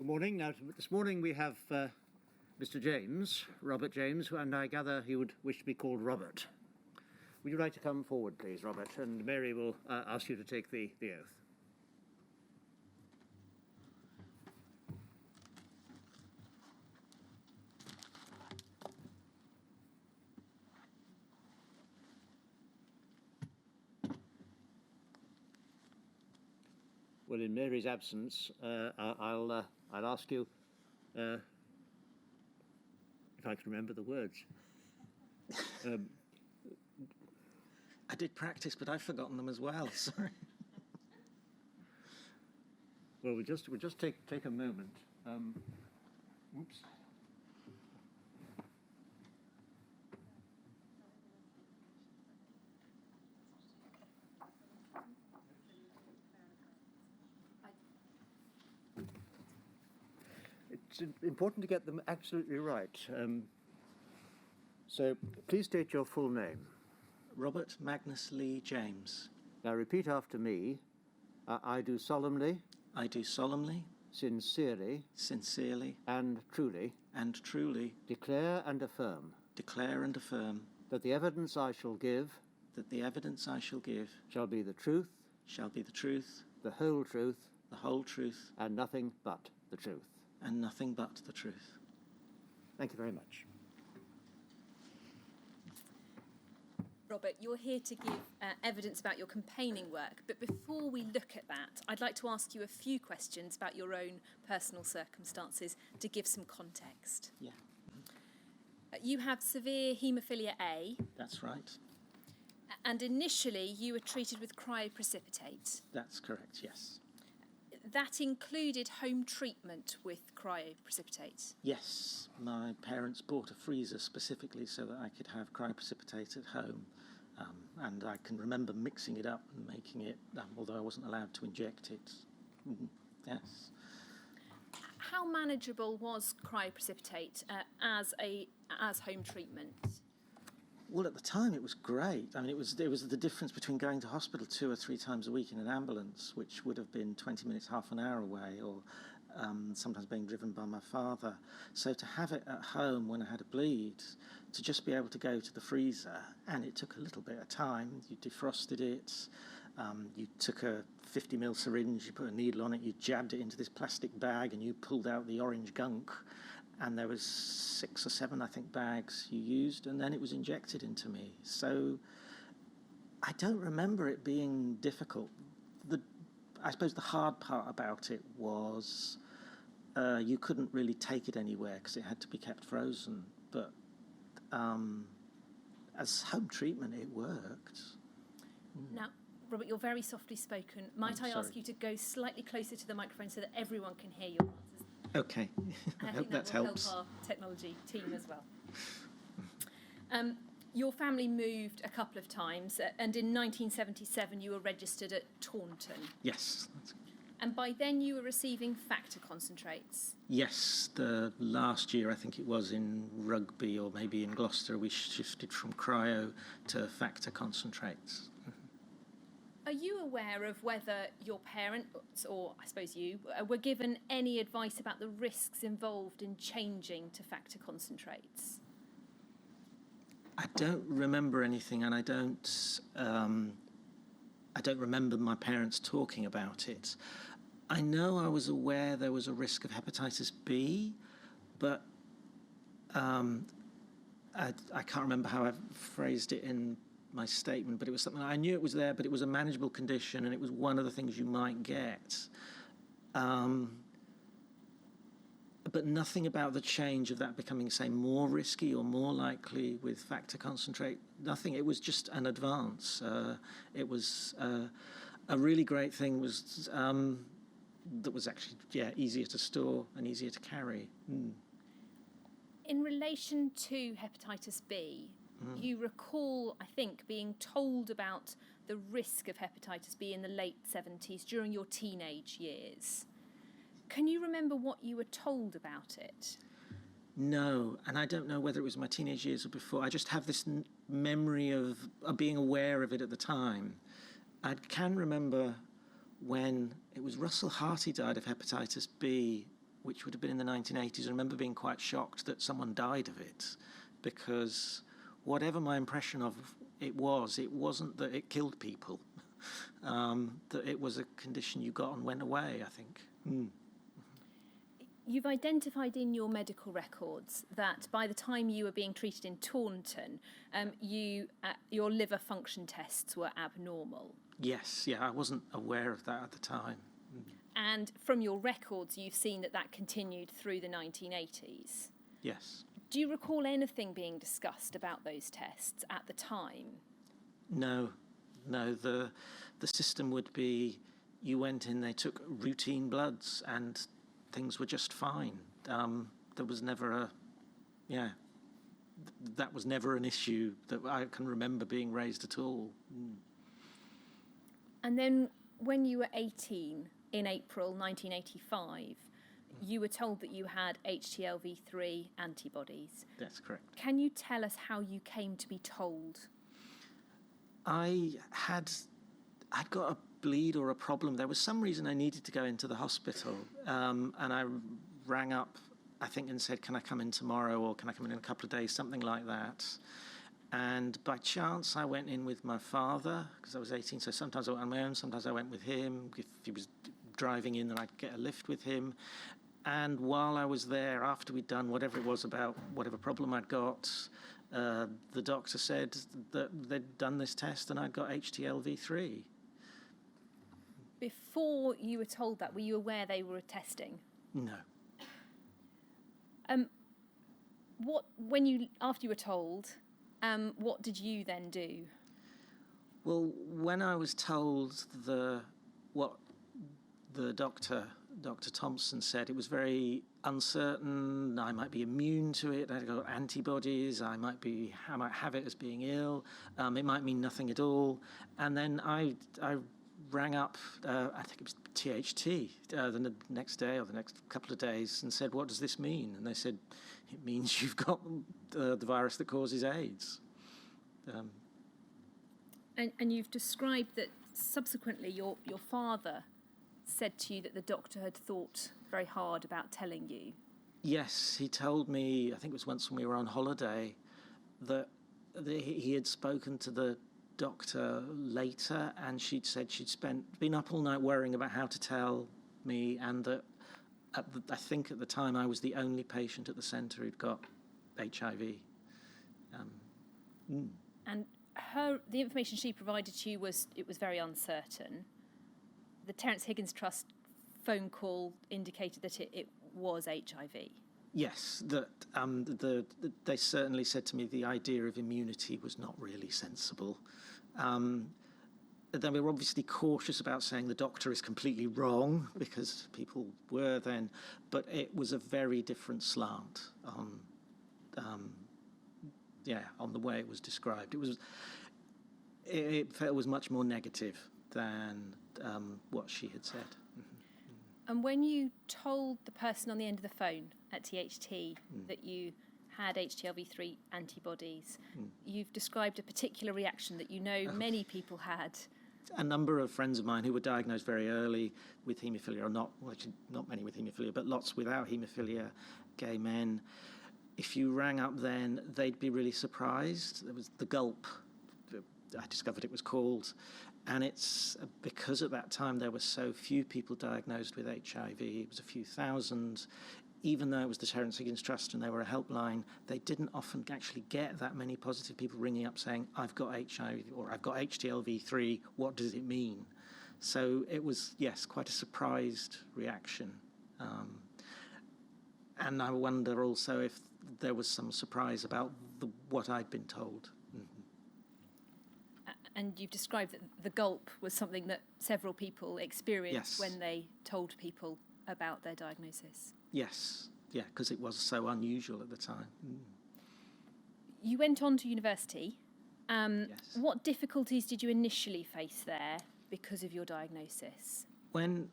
morning. Now, this morning we have Mr. James, Robert James, and I gather he would wish to be called Robert. Would you like to come forward, please, Robert? And Mary will ask you to take the oath. Well, in Mary's absence, I'll ask you if I can remember the words. I did practice, but I've forgotten them as well. Sorry. Well, we'll just take a moment. Oops. It's important to get them absolutely right. So please state your full name. Robert Magnus Lee James. Now repeat after me. I do solemnly, I do solemnly, sincerely, sincerely, and truly declare and affirm that the evidence I shall give shall be the truth, the whole truth, and nothing but the truth. Thank you very much. Robert, you're here to give evidence about your campaigning work, but before we look at that, I'd like to ask you a few questions about your own personal circumstances to give some context. Yeah. You have severe haemophilia A. That's right. And initially you were treated with cryoprecipitate. That's correct, yes. That included home treatment with cryoprecipitate? Yes, my parents bought a freezer specifically so that I could have cryoprecipitate at home. And I can remember mixing it up and making it, although I wasn't allowed to inject it. Yes. How manageable was cryoprecipitate as home treatment? Well, at the time it was great. I mean, it was the difference between going to hospital 2 or 3 times a week in an ambulance, which would have been 20 minutes, half an hour away, or sometimes being driven by my father. So to have it at home when I had a bleed, to just be able to go to the freezer, and it took a little bit of time. You defrosted it, you took a 50ml syringe, you put a needle on it, you jabbed it into this plastic bag, and you pulled out the orange gunk. And there was 6 or 7, I think, bags you used, and then it was injected into me. So I don't remember it being difficult. I suppose the hard part about it was you couldn't really take it anywhere because it had to be kept frozen. But as home treatment, it worked. Now, Robert, you're very softly spoken. Might I ask you to go slightly closer to the microphone so that everyone can hear your answers? Okay, I hope that helps. Help our technology team as well. Your family moved a couple of times, and in 1977 you were registered at Taunton. Yes. And by then you were receiving factor concentrates. Yes, the last year, I think it was in Rugby or maybe in Gloucester, we shifted from cryo to factor concentrates. Are you aware of whether your parents, or I suppose you, were given any advice about the risks involved in changing to factor concentrates? I don't remember anything, and I don't remember my parents talking about it. I know I was aware there was a risk of hepatitis B, but I can't remember how I phrased it in my statement, but it was something I knew it was there, but it was a manageable condition, and it was one of the things you might get. But nothing about the change of that becoming, say, more risky or more likely with factor concentrate. Nothing. It was just an advance. It was a really great thing. Was that was actually easier to store and easier to carry. In relation to hepatitis B. You recall, I think, being told about the risk of hepatitis B in the late 70s during your teenage years. Can you remember what you were told about it? No, and I don't know whether it was my teenage years or before. I just have this memory of being aware of it at the time. I can remember when it was Russell Harty died of hepatitis B which would have been in the 1980s. I remember being quite shocked that someone died of it, because whatever my impression of it wasn't that it killed people, that it was a condition you got and went away, I think. You've identified in your medical records that by the time you were being treated in Taunton, your liver function tests were abnormal. Yes, yeah, I wasn't aware of that at the time. And from your records, you've seen that continued through the 1980s. Yes. Do you recall anything being discussed about those tests at the time? No. The system would be, you went in, they took routine bloods, and things were just fine. There was never that was never an issue that I can remember being raised at all. And then when you were 18 in April 1985, you were told that you had HTLV3 antibodies. That's correct. Can you tell us how you came to be told? I'd got a bleed or a problem. There was some reason I needed to go into the hospital, and I rang up, I think, and said, can I come in tomorrow, or can I come in a couple of days, something like that. And by chance, I went in with my father, because I was 18, so sometimes I went on my own, sometimes I went with him. If he was driving in, then I'd get a lift with him. And while I was there, after we'd done whatever it was about whatever problem I'd got, the doctor said that they'd done this test and I'd got HTLV3. Before you were told that, were you aware they were testing? No. After you were told, what did you then do? Well, when I was told what the Dr. Thompson said, it was very uncertain. I might be immune to it. I'd got antibodies. I might have it as being ill. It might mean nothing at all. And then I rang up, I think it was THT, the next day or the next couple of days, and said, what does this mean? And they said, it means you've got the virus that causes AIDS. And you've described that subsequently your father said to you that the doctor had thought very hard about telling you. Yes, he told me, I think it was once when we were on holiday, that he had spoken to the doctor later, and she'd said she'd been up all night worrying about how to tell me, and that I think at the time I was the only patient at the centre who'd got HIV. And the information she provided to you was very uncertain. The Terence Higgins Trust phone call indicated that it was HIV. Yes, that they certainly said to me the idea of immunity was not really sensible. Then we were obviously cautious about saying the doctor is completely wrong, because people were then, but it was a very different slant on the way it was described. It was much more negative than what she had said. And when you told the person on the end of the phone at THT that you had HTLV3 antibodies, you've described a particular reaction that many people had. A number of friends of mine who were diagnosed very early with haemophilia, or not many with haemophilia, but lots without haemophilia, gay men. If you rang up then, they'd be really surprised. There was the gulp, I discovered it was called. And it's because at that time there were so few people diagnosed with HIV, it was a few thousand. Even though it was the Terence Higgins Trust and they were a helpline, they didn't often actually get that many positive people ringing up saying, I've got HIV or I've got HTLV3, what does it mean? So it was, yes, quite a surprised reaction. And I wonder also if there was some surprise about what I'd been told. And you've described that the gulp was something that several people experienced when they told people about their diagnosis. Yes, yeah, because it was so unusual at the time. You went on to university. Yes. What difficulties did you initially face there because of your diagnosis? When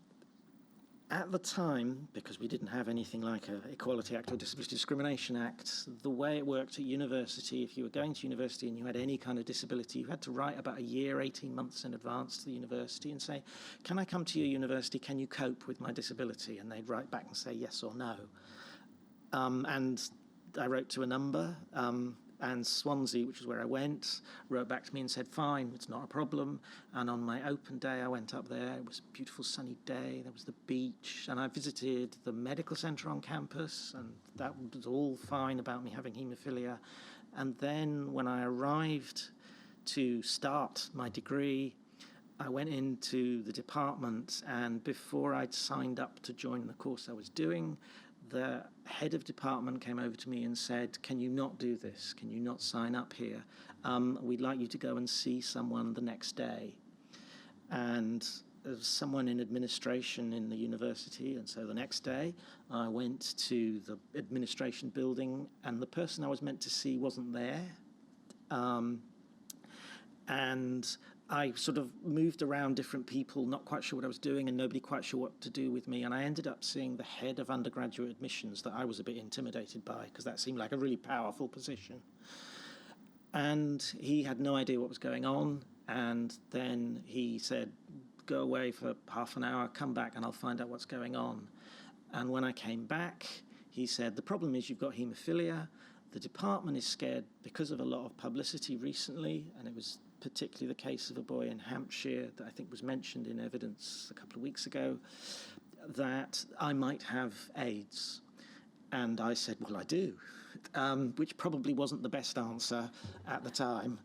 At the time, because we didn't have anything like an Equality Act or Disability Discrimination Act, the way it worked at university, if you were going to university and you had any kind of disability, you had to write about a year, 18 months in advance to the university and say, can I come to your university, can you cope with my disability? And they'd write back and say yes or no. And I wrote to a number, and Swansea, which is where I went, wrote back to me and said, fine, it's not a problem. And on my open day, I went up there. It was a beautiful sunny day. There was the beach. And I visited the medical centre on campus, and that was all fine about me having haemophilia. And then when I arrived to start my degree, I went into the department, and before I'd signed up to join the course I was doing, the head of department came over to me and said, can you not do this? Can you not sign up here? We'd like you to go and see someone the next day. And there's someone in administration in the university, and so the next day I went to the administration building, and the person I was meant to see wasn't there. And I sort of moved around different people, not quite sure what I was doing, and nobody quite sure what to do with me. And I ended up seeing the head of undergraduate admissions that I was a bit intimidated by, because that seemed like a really powerful position. And he had no idea what was going on. And then he said, go away for half an hour, come back, and I'll find out what's going on. And when I came back, he said, the problem is you've got haemophilia. The department is scared because of a lot of publicity recently, and it was particularly the case of a boy in Hampshire that I think was mentioned in evidence a couple of weeks ago, that I might have AIDS. And I said, well, I do, which probably wasn't the best answer at the time.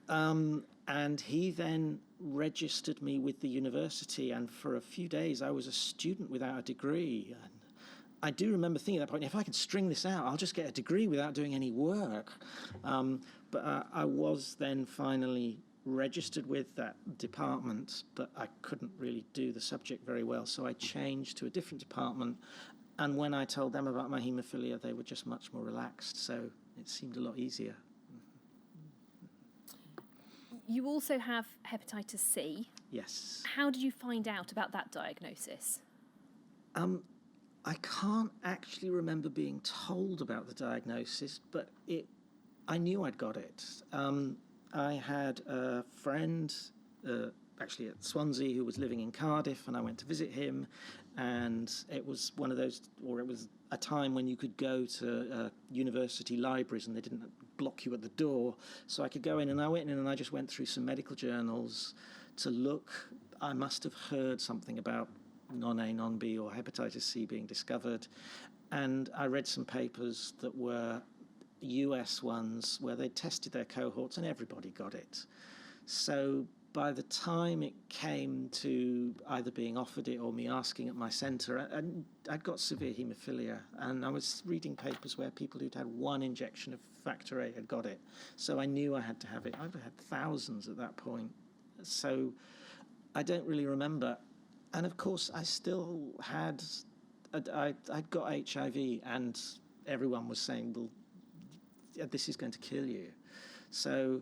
And he then registered me with the university, and for a few days I was a student without a degree. And I do remember thinking at that point, if I can string this out, I'll just get a degree without doing any work. But I was then finally registered with that department, but I couldn't really do the subject very well, so I changed to a different department. And when I told them about my haemophilia, they were just much more relaxed, so it seemed a lot easier. You also have hepatitis C. Yes. How did you find out about that diagnosis? I can't actually remember being told about the diagnosis, but I knew I'd got it. I had a friend, actually at Swansea, who was living in Cardiff, and I went to visit him, and it was one of those, or it was a time when you could go to university libraries and they didn't block you at the door, so I could go in, and I went in and I just went through some medical journals to look. I must have heard something about non-A, non-B or hepatitis C being discovered, and I read some papers that were US ones where they tested their cohorts and everybody got it. So by the time it came to either being offered it or me asking at my centre, I'd got severe haemophilia, and I was reading papers where people who'd had one injection of factor A had got it. So I knew I had to have it. I've had thousands at that point. So I don't really remember. And of course, I still had, I'd got HIV, and everyone was saying, well, this is going to kill you. So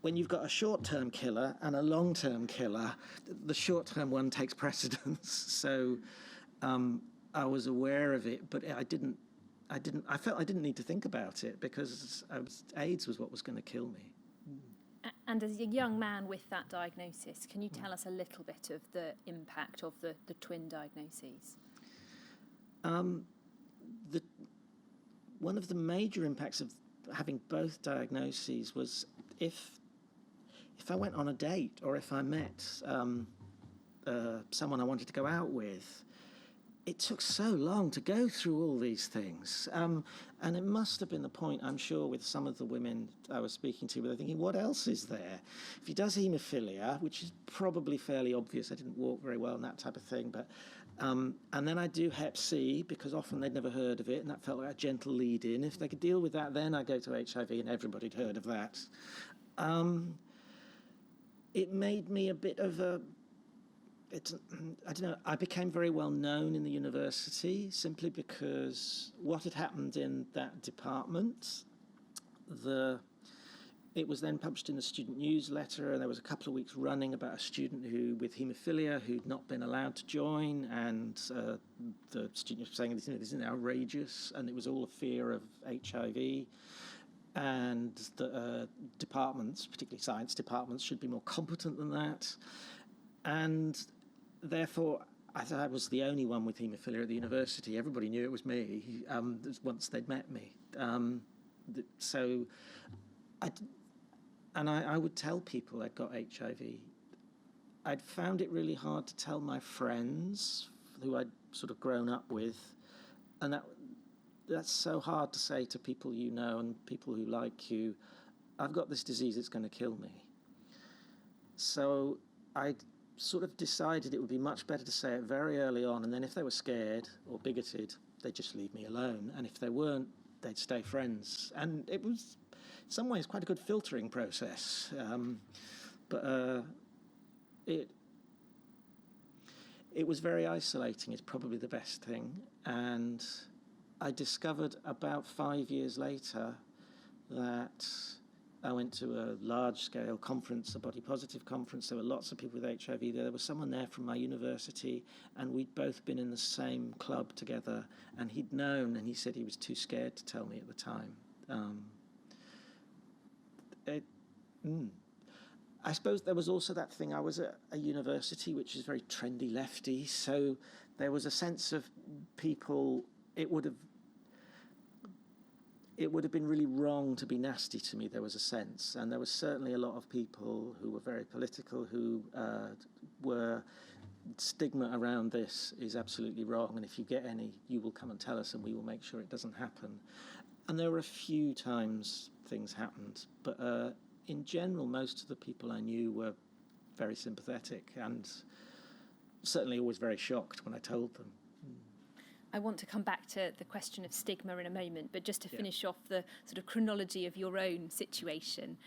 when you've got a short-term killer and a long-term killer, the short-term one takes precedence. So I was aware of it, but I felt I didn't need to think about it, because AIDS was what was going to kill me. And as a young man with that diagnosis, can you tell us a little bit of the impact of the twin diagnoses? One of the major impacts of having both diagnoses was if I went on a date, or if I met someone I wanted to go out with, it took so long to go through all these things. And it must have been the point, I'm sure, with some of the women I was speaking to, where they're thinking, what else is there? If he does haemophilia, which is probably fairly obvious, I didn't walk very well and that type of thing, but and then I do hep C, because often they'd never heard of it, and that felt like a gentle lead-in. If they could deal with that, then I go to HIV, and everybody'd heard of that. It made me a bit of a, I don't know, I became very well known in the university simply because what had happened in that department, it was then published in the student newsletter, and there was a couple of weeks running about a student who, with haemophilia, who'd not been allowed to join, and the student was saying, this isn't outrageous, and it was all a fear of HIV, and the departments, particularly science departments, should be more competent than that, and therefore, as I was the only one with haemophilia at the university, everybody knew it was me once they'd met me. So I would tell people I'd got HIV. I'd found it really hard to tell my friends who I'd sort of grown up with, and that's so hard to say to people you know and people who like you, I've got this disease, it's going to kill me. So I sort of decided it would be much better to say it very early on, and then if they were scared or bigoted, they'd just leave me alone, and if they weren't, they'd stay friends. And it was, in some ways, quite a good filtering process. But it was very isolating, is probably the best thing. And I discovered about 5 years later that I went to a large-scale conference, a body positive conference. There were lots of people with HIV there. There was someone there from my university, and we'd both been in the same club together. And he'd known, and he said he was too scared to tell me at the time. I suppose there was also that thing. I was at a university which is very trendy lefty, so there was a sense of people. It would have been really wrong to be nasty to me, there was a sense. And there was certainly a lot of people who were very political who were stigma around this is absolutely wrong. And if you get any, you will come and tell us and we will make sure it doesn't happen. And there were a few times things happened. But in general, most of the people I knew were very sympathetic and certainly always very shocked when I told them. I want to come back to the question of stigma in a moment, but just to finish off the sort of chronology of your own situation.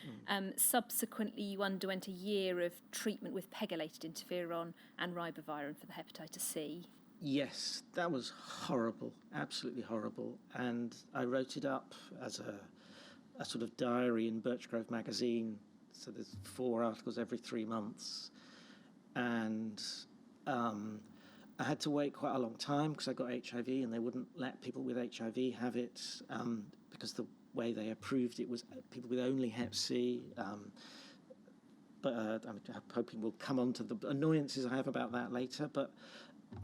Subsequently, you underwent a year of treatment with pegylated interferon and ribavirin for the hepatitis C. Yes, that was horrible, absolutely horrible. And I wrote it up as a sort of diary in Birchgrove magazine. So there's 4 articles every 3 months. And I had to wait quite a long time because I got HIV and they wouldn't let people with HIV have it because the way they approved it was people with only Hep C. But I'm hoping we'll come on to the annoyances I have about that later. But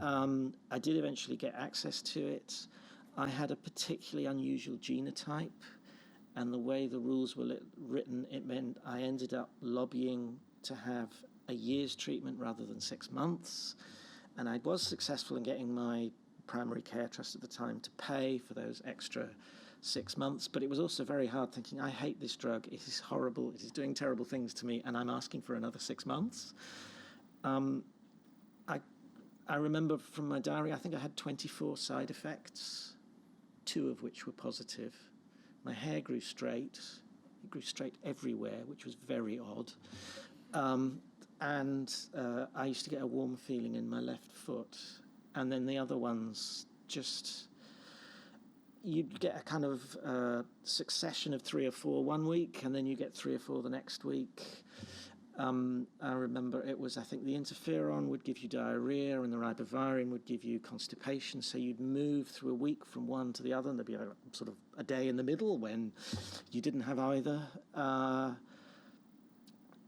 I did eventually get access to it. I had a particularly unusual genotype, and the way the rules were written, it meant I ended up lobbying to have a year's treatment rather than 6 months. And I was successful in getting my primary care trust at the time to pay for those extra 6 months. But it was also very hard thinking, I hate this drug. It is horrible. It is doing terrible things to me. And I'm asking for another 6 months. I remember from my diary, I think I had 24 side effects, 2 of which were positive. My hair grew straight. It grew straight everywhere, which was very odd. And I used to get a warm feeling in my left foot. And then the other ones just, you'd get a kind of succession of 3 or 4 one week, and then you get 3 or 4 the next week. I remember it was, I think the interferon would give you diarrhea and the ribavirin would give you constipation. So you'd move through a week from one to the other, and there'd be a, sort of a day in the middle when you didn't have either.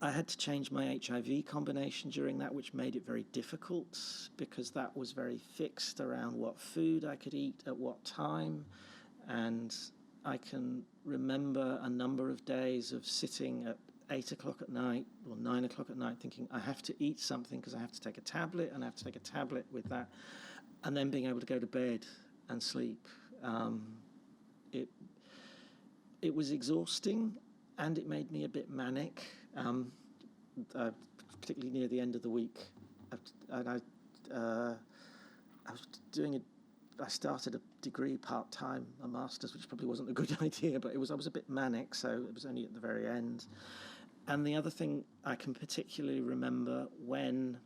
I had to change my HIV combination during that, which made it very difficult because that was very fixed around what food I could eat at what time. And I can remember a number of days of sitting at 8 o'clock at night or 9 o'clock at night thinking, I have to eat something because I have to take a tablet, and I have to take a tablet with that, and then being able to go to bed and sleep. It was exhausting, and it made me a bit manic. Particularly near the end of the week, and I was doing I started a degree part-time, a master's, which probably wasn't a good idea, but I was a bit manic, so it was only at the very end. And the other thing I can particularly remember when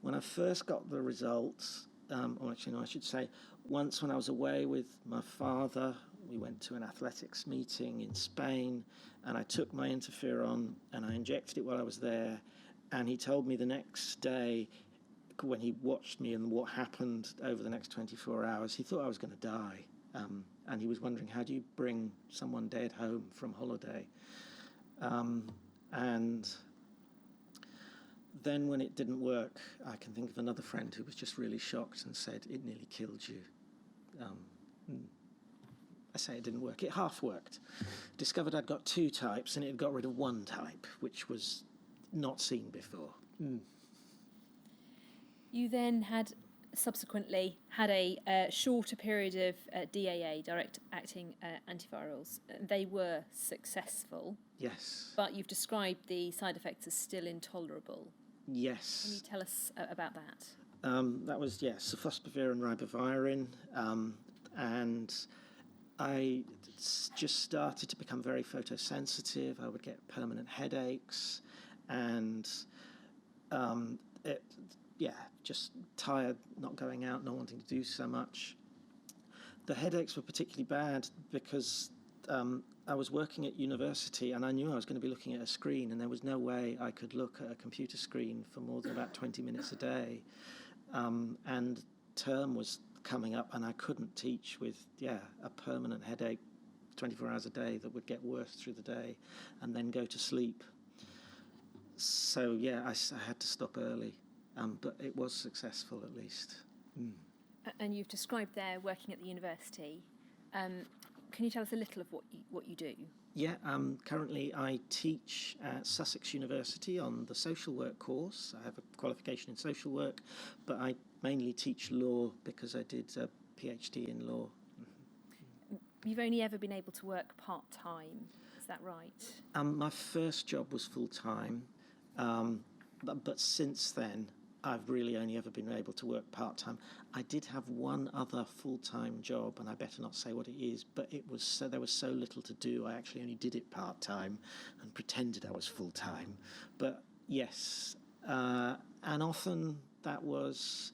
I first got the results, or actually no, I should say, once when I was away with my father we went to an athletics meeting in Spain, and I took my interferon and I injected it while I was there. And he told me the next day, when he watched me and what happened over the next 24 hours, he thought I was going to die. And he was wondering, how do you bring someone dead home from holiday? And then when it didn't work, I can think of another friend who was just really shocked and said, it nearly killed you. I say it didn't work. It half worked. Discovered I'd got 2 types, and it had got rid of 1 type, which was not seen before. You then subsequently had a shorter period of DAA, direct-acting antivirals. They were successful. Yes. But you've described the side effects as still intolerable. Yes. Can you tell us about that? That was, sofosbuvir and ribavirin. And I just started to become very photosensitive. I would get permanent headaches, and just tired, not going out, not wanting to do so much. The headaches were particularly bad because I was working at university, and I knew I was going to be looking at a screen, and there was no way I could look at a computer screen for more than about 20 minutes a day. And term was coming up, and I couldn't teach with a permanent headache 24 hours a day that would get worse through the day and then go to sleep. So I had to stop early, but it was successful at least. And you've described there working at the university. Can you tell us a little of what you do? Yeah, currently I teach at Sussex University on the social work course. I have a qualification in social work, but I mainly teach law because I did a PhD in law. You've only ever been able to work part-time, is that right? My first job was full-time, but since then I've really only ever been able to work part-time. I did have one other full-time job, and I better not say what it is, but there was so little to do, I actually only did it part-time and pretended I was full-time. But yes, and often that was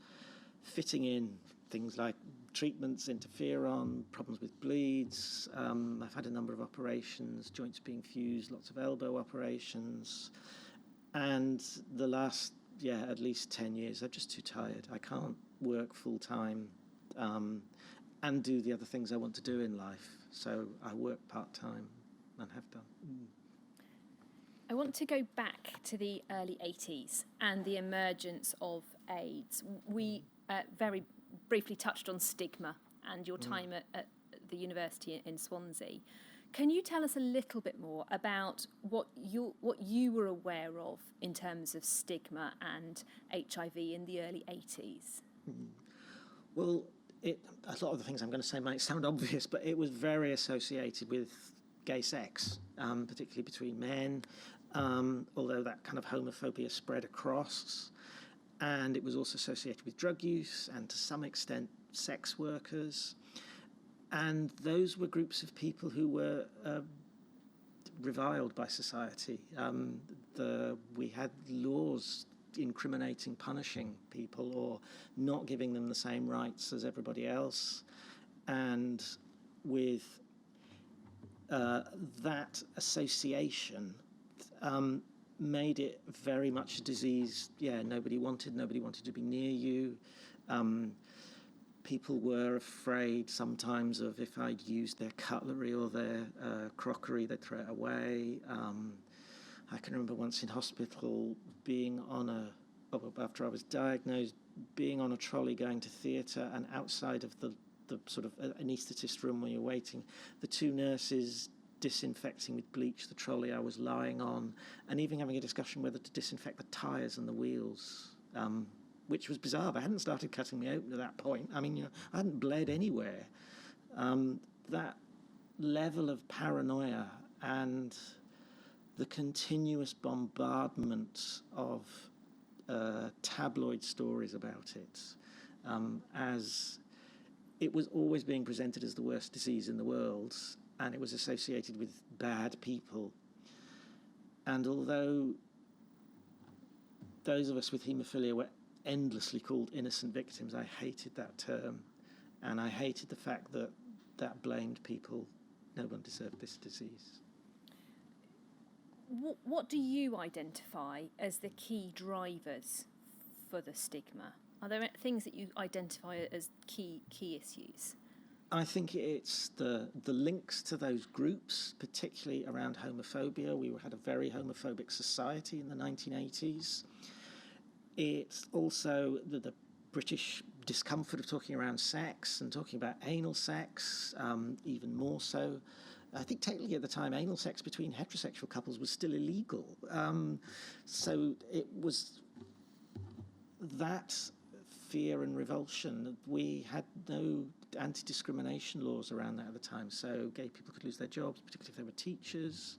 fitting in things like treatments, interferon, problems with bleeds. I've had a number of operations, joints being fused, lots of elbow operations. And the last at least 10 years, I'm just too tired. I can't work full-time and do the other things I want to do in life. So I work part-time and have done. I want to go back to the early 80s and the emergence of AIDS. We very briefly touched on stigma and your time at the university in Swansea. Can you tell us a little bit more about what you were aware of in terms of stigma and HIV in the early 80s? Well, a lot of the things I'm going to say might sound obvious, but it was very associated with gay sex, particularly between men, although that kind of homophobia spread across. And it was also associated with drug use and to some extent sex workers. And those were groups of people who were reviled by society. We had laws incriminating, punishing people or not giving them the same rights as everybody else. And with that association made it very much a disease. Nobody wanted to be near you. People were afraid sometimes of if I'd used their cutlery or their crockery, they'd throw it away. I can remember once in hospital being after I was diagnosed, being on a trolley going to theatre, and outside of the sort of anaesthetist room where you're waiting, the 2 nurses disinfecting with bleach the trolley I was lying on, and even having a discussion whether to disinfect the tyres and the wheels. Which was bizarre. I hadn't started cutting me open at that point. I mean, I hadn't bled anywhere. That level of paranoia and the continuous bombardment of tabloid stories about it, as it was always being presented as the worst disease in the world, and it was associated with bad people. And although those of us with haemophilia were endlessly called innocent victims, I hated that term, and I hated the fact that that blamed people. No one deserved this disease. What do you identify as the key drivers for the stigma? Are there things that you identify as key issues? I think it's the links to those groups, particularly around homophobia. We had a very homophobic society in the 1980s. It's also the British discomfort of talking around sex and talking about anal sex, even more so. I think technically at the time, anal sex between heterosexual couples was still illegal. So it was that fear and revulsion. We had no anti-discrimination laws around that at the time, so gay people could lose their jobs, particularly if they were teachers.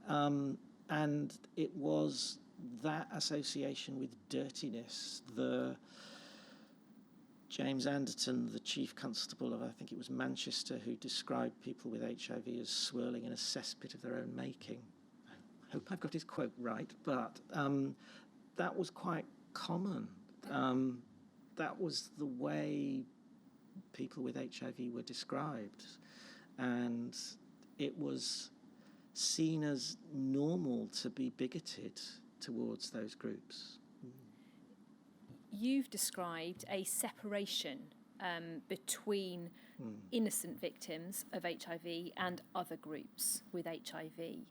And it was that association with dirtiness. James Anderton, the chief constable of, I think it was Manchester, who described people with HIV as swirling in a cesspit of their own making. I hope I've got his quote right, but that was quite common. That was the way people with HIV were described. And it was seen as normal to be bigoted towards those groups. You've described a separation between innocent victims of HIV and other groups with HIV.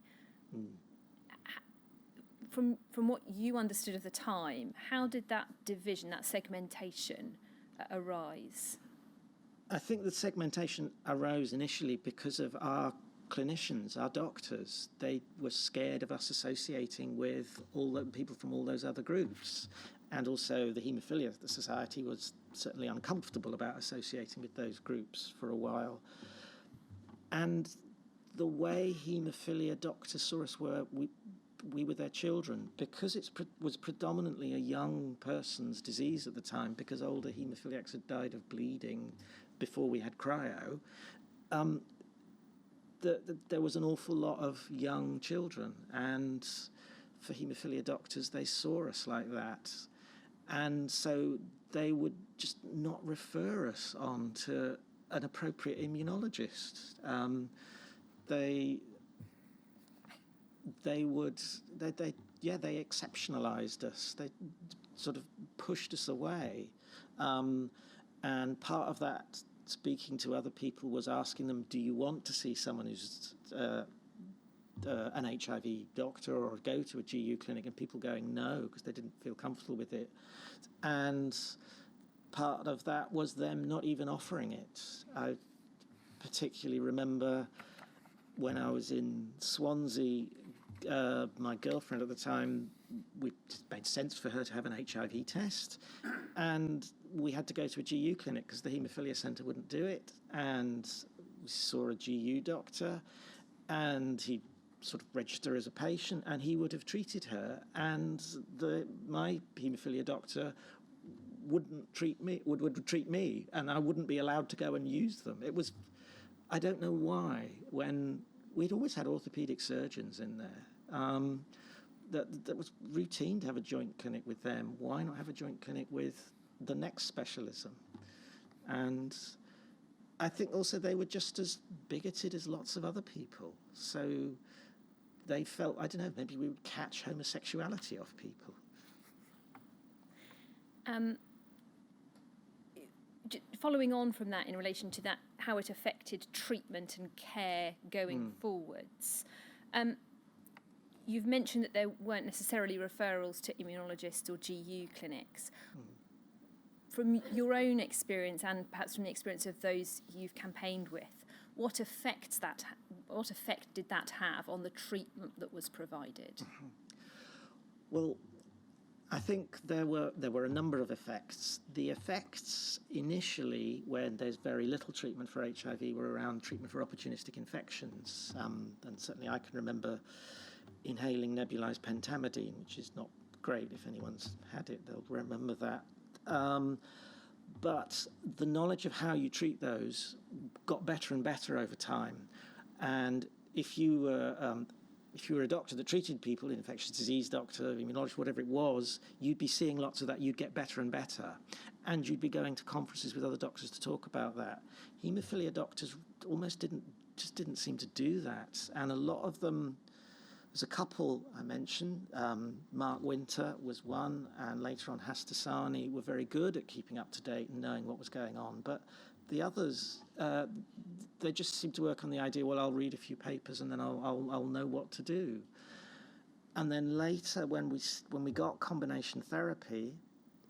From what you understood of the time, how did that division, that segmentation arise? I think the segmentation arose initially because of our clinicians, our doctors. They were scared of us associating with all the people from all those other groups. And also the haemophilia, the society was certainly uncomfortable about associating with those groups for a while. And the way haemophilia doctors saw us were, we were their children. Because it was predominantly a young person's disease at the time, because older haemophiliacs had died of bleeding before we had cryo, there was an awful lot of young children. And for haemophilia doctors, they saw us like that. And so they would just not refer us on to an appropriate immunologist. They exceptionalized us. They sort of pushed us away. And part of that speaking to other people was asking them, do you want to see someone who's an HIV doctor or go to a GU clinic, and people going no because they didn't feel comfortable with it. And part of that was them not even offering it. I particularly remember when I was in Swansea, my girlfriend at the time, it made sense for her to have an HIV test, and we had to go to a GU clinic because the haemophilia centre wouldn't do it, and we saw a GU doctor, and he sort of register as a patient, and he would have treated her, and my haemophilia doctor wouldn't treat me, would treat me, and I wouldn't be allowed to go and use them. It was, I don't know why, when we'd always had orthopaedic surgeons in there, that was routine to have a joint clinic with them. Why not have a joint clinic with the next specialism? And I think also they were just as bigoted as lots of other people. So they felt, I don't know, maybe we would catch homosexuality off people. Following on from that, in relation to that, how it affected treatment and care going forwards, you've mentioned that there weren't necessarily referrals to immunologists or GU clinics. From your own experience, and perhaps from the experience of those you've campaigned with, what effect did that have on the treatment that was provided? Well, I think there were a number of effects. The effects initially, when there's very little treatment for HIV, were around treatment for opportunistic infections. And certainly I can remember inhaling nebulized pentamidine, which is not great. If anyone's had it, they'll remember that. But the knowledge of how you treat those got better and better over time. And if you were if you were a doctor that treated people, an infectious disease doctor, immunologist, whatever it was, you'd be seeing lots of that. You'd get better and better. And you'd be going to conferences with other doctors to talk about that. Haemophilia doctors almost didn't seem to do that. And a lot of them, there's a couple I mentioned, Mark Winter was one, and later on Hastasani were very good at keeping up to date and knowing what was going on. But the others, they just seem to work on the idea, well, I'll read a few papers and then I'll know what to do. And then later, when we got combination therapy,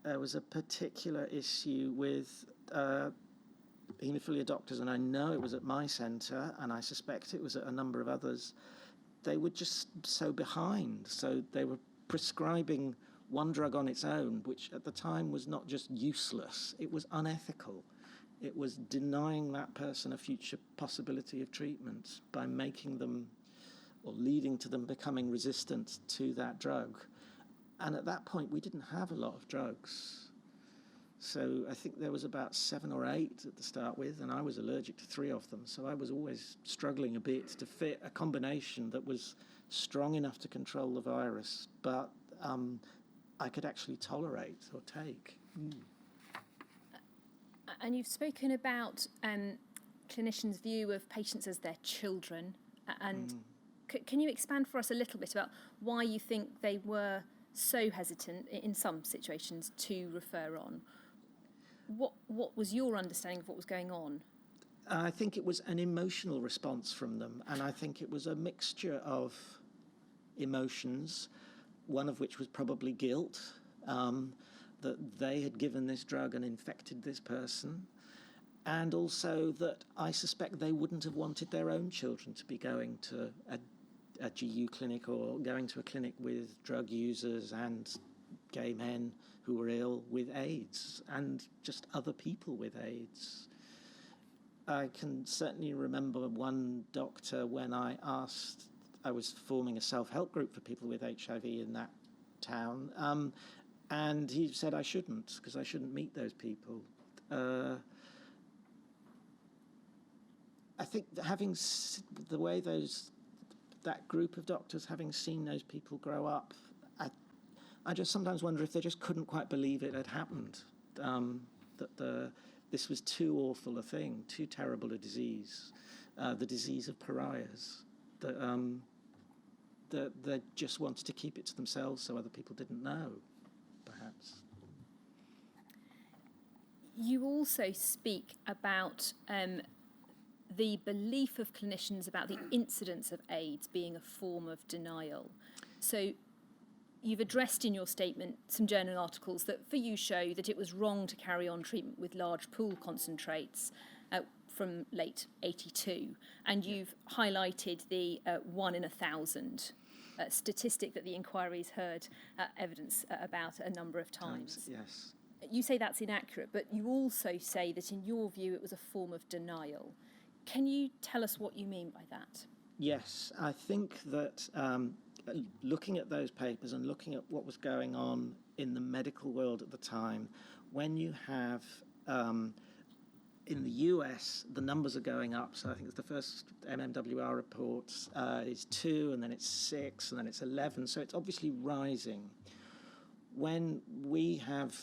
there was a particular issue with haemophilia doctors, and I know it was at my centre, and I suspect it was at a number of others. They were just so behind. So they were prescribing one drug on its own, which at the time was not just useless, it was unethical. It was denying that person a future possibility of treatment by making them, or leading to them becoming resistant to that drug. And at that point, we didn't have a lot of drugs. So I think there was about 7 or 8 at the start with, and I was allergic to 3 of them. So I was always struggling a bit to fit a combination that was strong enough to control the virus, but I could actually tolerate or take. And you've spoken about clinicians' view of patients as their children. And can you expand for us a little bit about why you think they were so hesitant in some situations to refer on? What was your understanding of what was going on? I think it was an emotional response from them, and I think it was a mixture of emotions, one of which was probably guilt, that they had given this drug and infected this person, and also that I suspect they wouldn't have wanted their own children to be going to a GU clinic or going to a clinic with drug users and gay men who were ill with AIDS and just other people with AIDS. I can certainly remember one doctor when I was forming a self-help group for people with HIV in that town, and he said I shouldn't, because I shouldn't meet those people. I think having the way that group of doctors, having seen those people grow up, I just sometimes wonder if they just couldn't quite believe it had happened, that this was too awful a thing, too terrible a disease, the disease of pariahs, that they just wanted to keep it to themselves so other people didn't know, perhaps. You also speak about the belief of clinicians about the incidence of AIDS being a form of denial. So you've addressed in your statement some journal articles that for you show that it was wrong to carry on treatment with large pool concentrates from late 82. And you've highlighted the 1 in 1,000 statistic that the inquiry's heard evidence about a number of times. Yes. You say that's inaccurate, but you also say that in your view it was a form of denial. Can you tell us what you mean by that? Yes, I think that looking at those papers and looking at what was going on in the medical world at the time, when you have, in the US, the numbers are going up. So I think it's the first MMWR report is 2, and then it's 6, and then it's 11. So it's obviously rising. When we have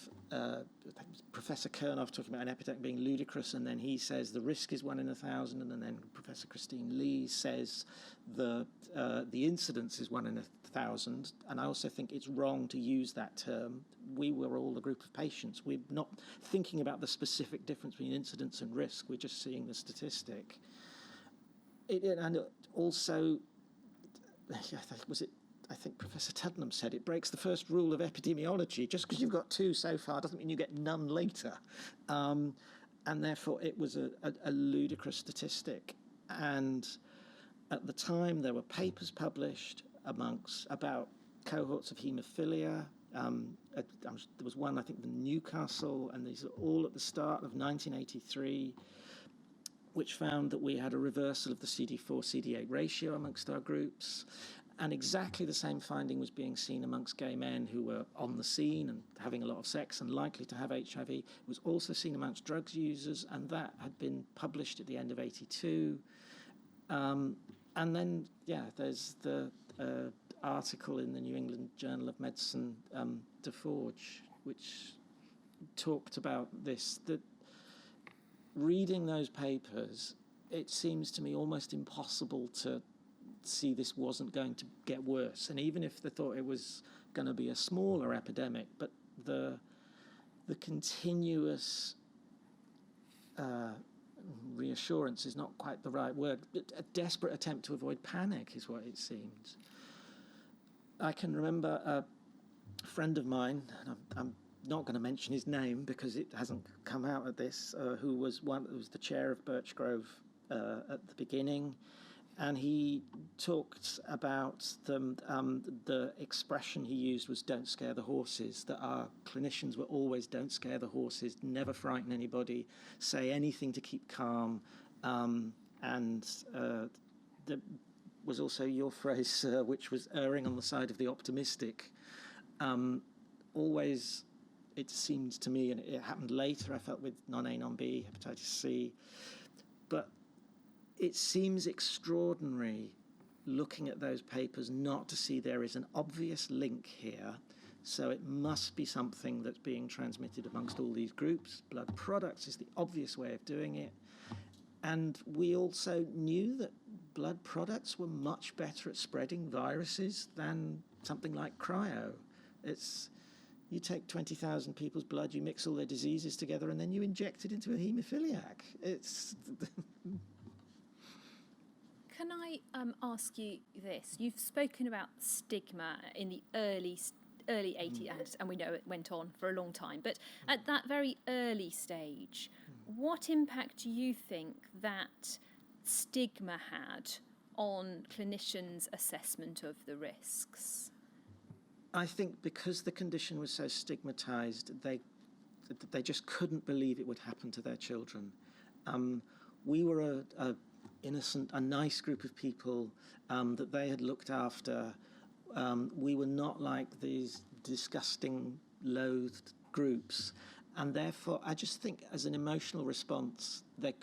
Professor Kernoff talking about an epidemic being ludicrous, and then he says the risk is 1 in 1,000, and then Professor Christine Lee says the incidence is 1 in 1,000, and I also think it's wrong to use that term. We were all a group of patients. We're not thinking about the specific difference between incidence and risk. We're just seeing the statistic. And also, I think Professor Tuddenham said it breaks the first rule of epidemiology. Just because you've got 2 so far doesn't mean you get none later. And therefore, it was a ludicrous statistic. And at the time, there were papers published about cohorts of haemophilia. There was one, I think, in Newcastle, and these are all at the start of 1983, which found that we had a reversal of the CD4-CD8 ratio amongst our groups. And exactly the same finding was being seen amongst gay men who were on the scene and having a lot of sex and likely to have HIV. It was also seen amongst drugs users, and that had been published at the end of 82. And then, there's an article in the New England Journal of Medicine, Deforge, which talked about this, that reading those papers, it seems to me almost impossible to see this wasn't going to get worse. And even if they thought it was going to be a smaller epidemic, but the continuous reassurance is not quite the right word. A desperate attempt to avoid panic is what it seems. I can remember a friend of mine, and I'm not going to mention his name because it hasn't come out at this, who was the chair of Birchgrove at the beginning, and he talked about the expression he used was "don't scare the horses," that our clinicians were always "don't scare the horses, never frighten anybody, say anything to keep calm," and there was also your phrase, which was erring on the side of the optimistic. Always, it seems to me, and it happened later, I felt with non-A, non-B, hepatitis C, but it seems extraordinary looking at those papers not to see there is an obvious link here. So it must be something that's being transmitted amongst all these groups. Blood products is the obvious way of doing it. And we also knew that blood products were much better at spreading viruses than something like cryo. You take 20,000 people's blood, you mix all their diseases together, and then you inject it into a haemophiliac. Can I ask you this? You've spoken about stigma in the early 80s, and we know it went on for a long time. But at that very early stage, what impact do you think that stigma had on clinicians' assessment of the risks? I think because the condition was so stigmatized, they just couldn't believe it would happen to their children. We were a innocent, a nice group of people that they had looked after. We were not like these disgusting, loathed groups. And therefore, I just think as an emotional response, they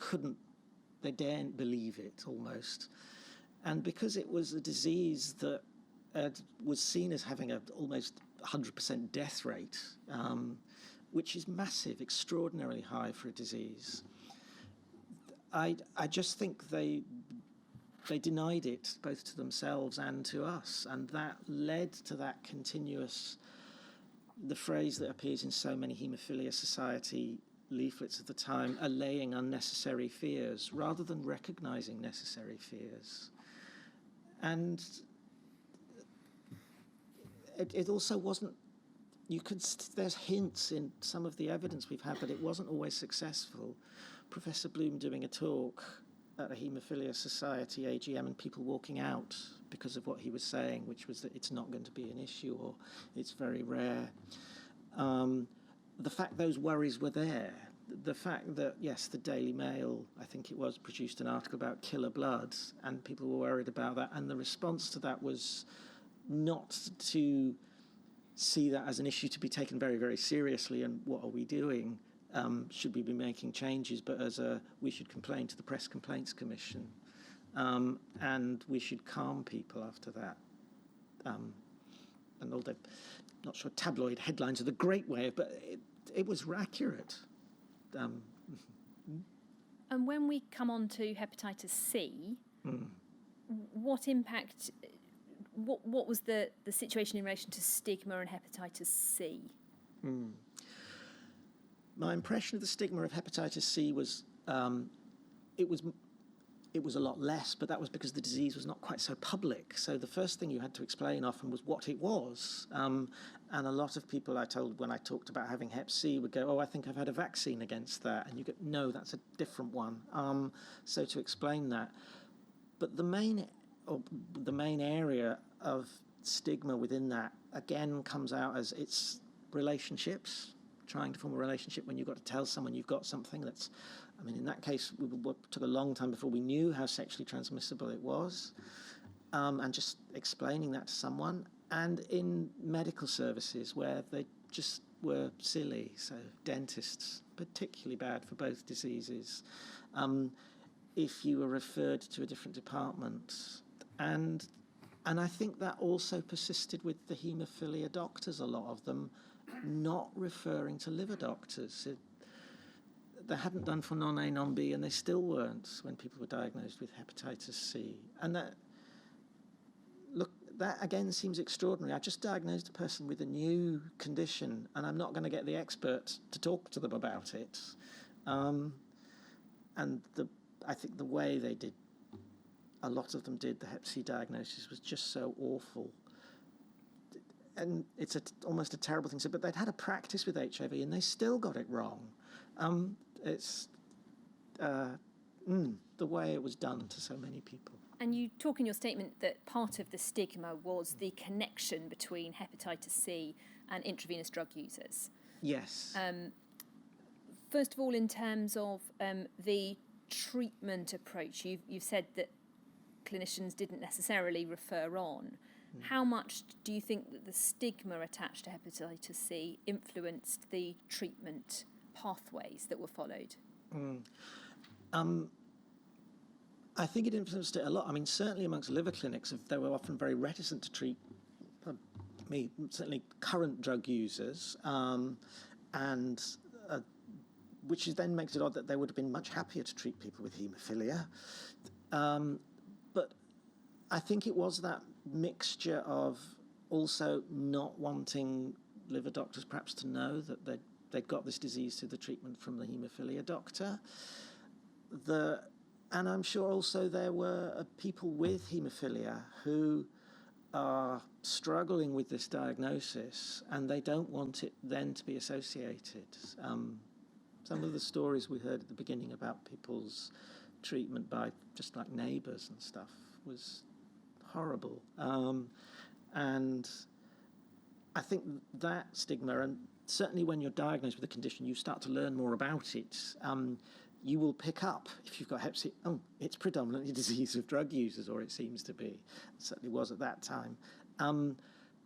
daren't believe it almost. And because it was a disease that was seen as having an almost 100% death rate, which is massive, extraordinarily high for a disease. I just think they denied it both to themselves and to us, and that led to that continuous, the phrase that appears in so many Haemophilia Society leaflets at the time, allaying unnecessary fears rather than recognizing necessary fears. And it also wasn't, there's hints in some of the evidence we've had, but it wasn't always successful. Professor Bloom doing a talk at a Haemophilia Society AGM and people walking out because of what he was saying, which was that it's not going to be an issue or it's very rare. The fact those worries were there, the fact that, yes, the Daily Mail, I think it was, produced an article about killer blood and people were worried about that, and the response to that was not to see that as an issue to be taken very, very seriously and what are we doing? Should we be making changes? But we should complain to the Press Complaints Commission, and we should calm people after that. And although not sure tabloid headlines are the great way, but it was accurate. And when we come on to hepatitis C, what impact? What was the situation in relation to stigma and hepatitis C? My impression of the stigma of hepatitis C was it was a lot less, but that was because the disease was not quite so public. So the first thing you had to explain often was what it was. And a lot of people I told when I talked about having hep C would go, oh, I think I've had a vaccine against that. And you go, no, that's a different one. So to explain that. But the main area of stigma within that, again, comes out as it's relationships, trying to form a relationship when you've got to tell someone you've got something that's, I mean, in that case, it took a long time before we knew how sexually transmissible it was, and just explaining that to someone. And in medical services where they just were silly, so dentists, particularly bad for both diseases, if you were referred to a different department. And And I think that also persisted with the haemophilia doctors, a lot of them not referring to liver doctors. They hadn't done for non-A, non-B, and they still weren't when people were diagnosed with hepatitis C. And that again seems extraordinary. I just diagnosed a person with a new condition, and I'm not going to get the expert to talk to them about it. I think the way they did, a lot of them did, the hep C diagnosis was just so awful. And it's almost a terrible thing to say, but they'd had a practice with HIV and they still got it wrong. It's the way it was done to so many people. And you talk in your statement that part of the stigma was the connection between hepatitis C and intravenous drug users. Yes. First of all, in terms of the treatment approach, you've said that clinicians didn't necessarily refer on. How much do you think that the stigma attached to hepatitis C influenced the treatment pathways that were followed? I think it influenced it a lot. I mean, certainly amongst liver clinics, they were often very reticent to treat certainly current drug users, which then makes it odd that they would have been much happier to treat people with haemophilia. But I think it was that mixture of also not wanting liver doctors perhaps to know that they'd got this disease through the treatment from the haemophilia doctor. And I'm sure also there were people with haemophilia who are struggling with this diagnosis and they don't want it then to be associated. Some of the stories we heard at the beginning about people's treatment by just like neighbours and stuff was horrible. And I think that stigma, and certainly when you're diagnosed with a condition, you start to learn more about it. You will pick up, if you've got hep C, it's predominantly a disease of drug users, or it seems to be. It certainly was at that time.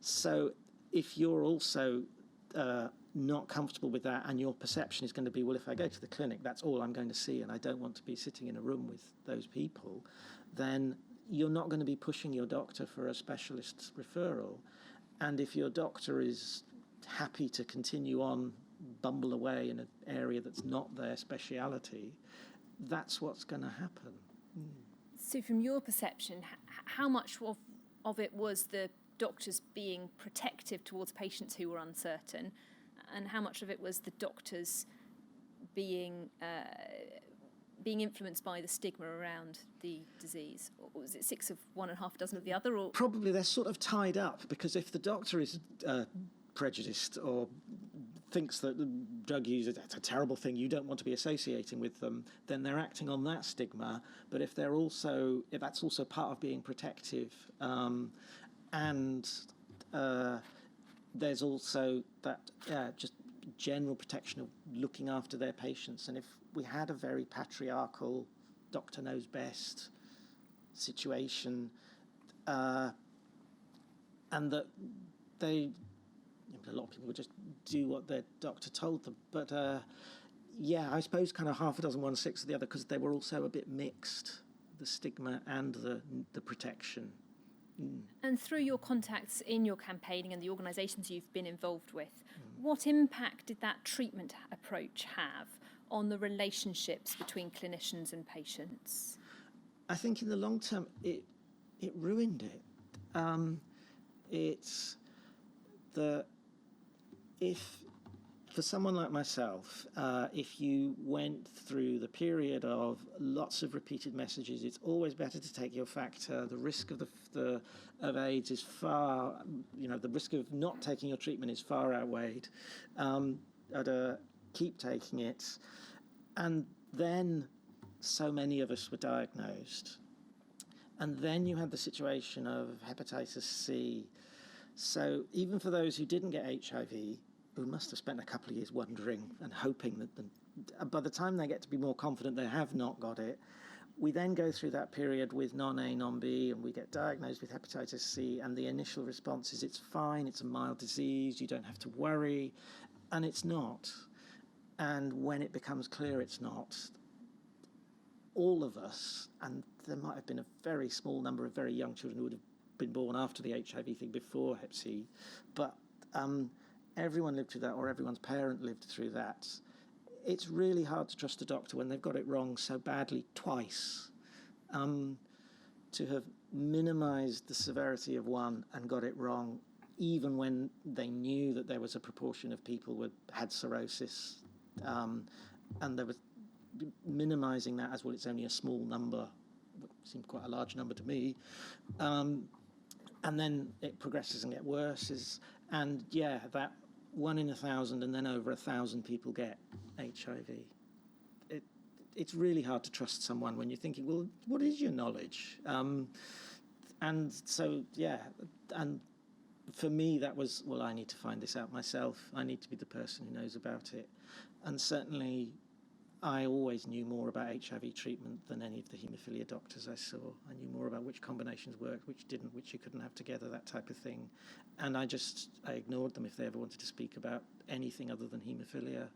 So if you're also not comfortable with that and your perception is going to be, well, if I go to the clinic, that's all I'm going to see and I don't want to be sitting in a room with those people, then you're not going to be pushing your doctor for a specialist referral. And if your doctor is happy to continue on, bumble away in an area that's not their speciality, that's what's going to happen. So from your perception, how much of it was the doctors being protective towards patients who were uncertain, and how much of it was the doctors being influenced by the stigma around the disease? Or was it 6 of one and half dozen of the other? Or probably they're sort of tied up, because if the doctor is prejudiced or thinks that drug users, that's a terrible thing, you don't want to be associating with them, then they're acting on that stigma. But if that's also part of being protective, and there's also that just general protection of looking after their patients. And if we had a very patriarchal doctor knows best situation, and that a lot of people would just do what their doctor told them. But I suppose kind of half a dozen, 1/6 of the other, because they were also a bit mixed, the stigma and the protection. And through your contacts in your campaigning and the organisations you've been involved with, what impact did that treatment approach have on the relationships between clinicians and patients? I think in the long term, it ruined it. If for someone like myself, if you went through the period of lots of repeated messages, it's always better to take your factor. The risk of of AIDS is far, the risk of not taking your treatment is far outweighed. Keep taking it. And then so many of us were diagnosed. And then you had the situation of hepatitis C. So even for those who didn't get HIV, who must have spent a couple of years wondering and hoping that by the time they get to be more confident they have not got it, we then go through that period with non-A, non-B, and we get diagnosed with hepatitis C, and the initial response is it's fine, it's a mild disease, you don't have to worry, and it's not. And when it becomes clear it's not, all of us, and there might have been a very small number of very young children who would have been born after the HIV thing, before Hep C, but everyone lived through that, or everyone's parent lived through that. It's really hard to trust a doctor when they've got it wrong so badly twice. To have minimised the severity of one and got it wrong, even when they knew that there was a proportion of people who had cirrhosis, and they were minimising that as, well, it's only a small number, it seemed quite a large number to me, and then it progresses and gets worse, and yeah, that 1 in 1,000 and then over 1,000 people get HIV. It's really hard to trust someone when you're thinking, well, what is your knowledge? And so, yeah, and for me, that was, well, I need to find this out myself. I need to be the person who knows about it. And certainly, I always knew more about HIV treatment than any of the haemophilia doctors I saw. I knew more about which combinations worked, which didn't, which you couldn't have together, that type of thing. And I ignored them if they ever wanted to speak about anything other than haemophilia,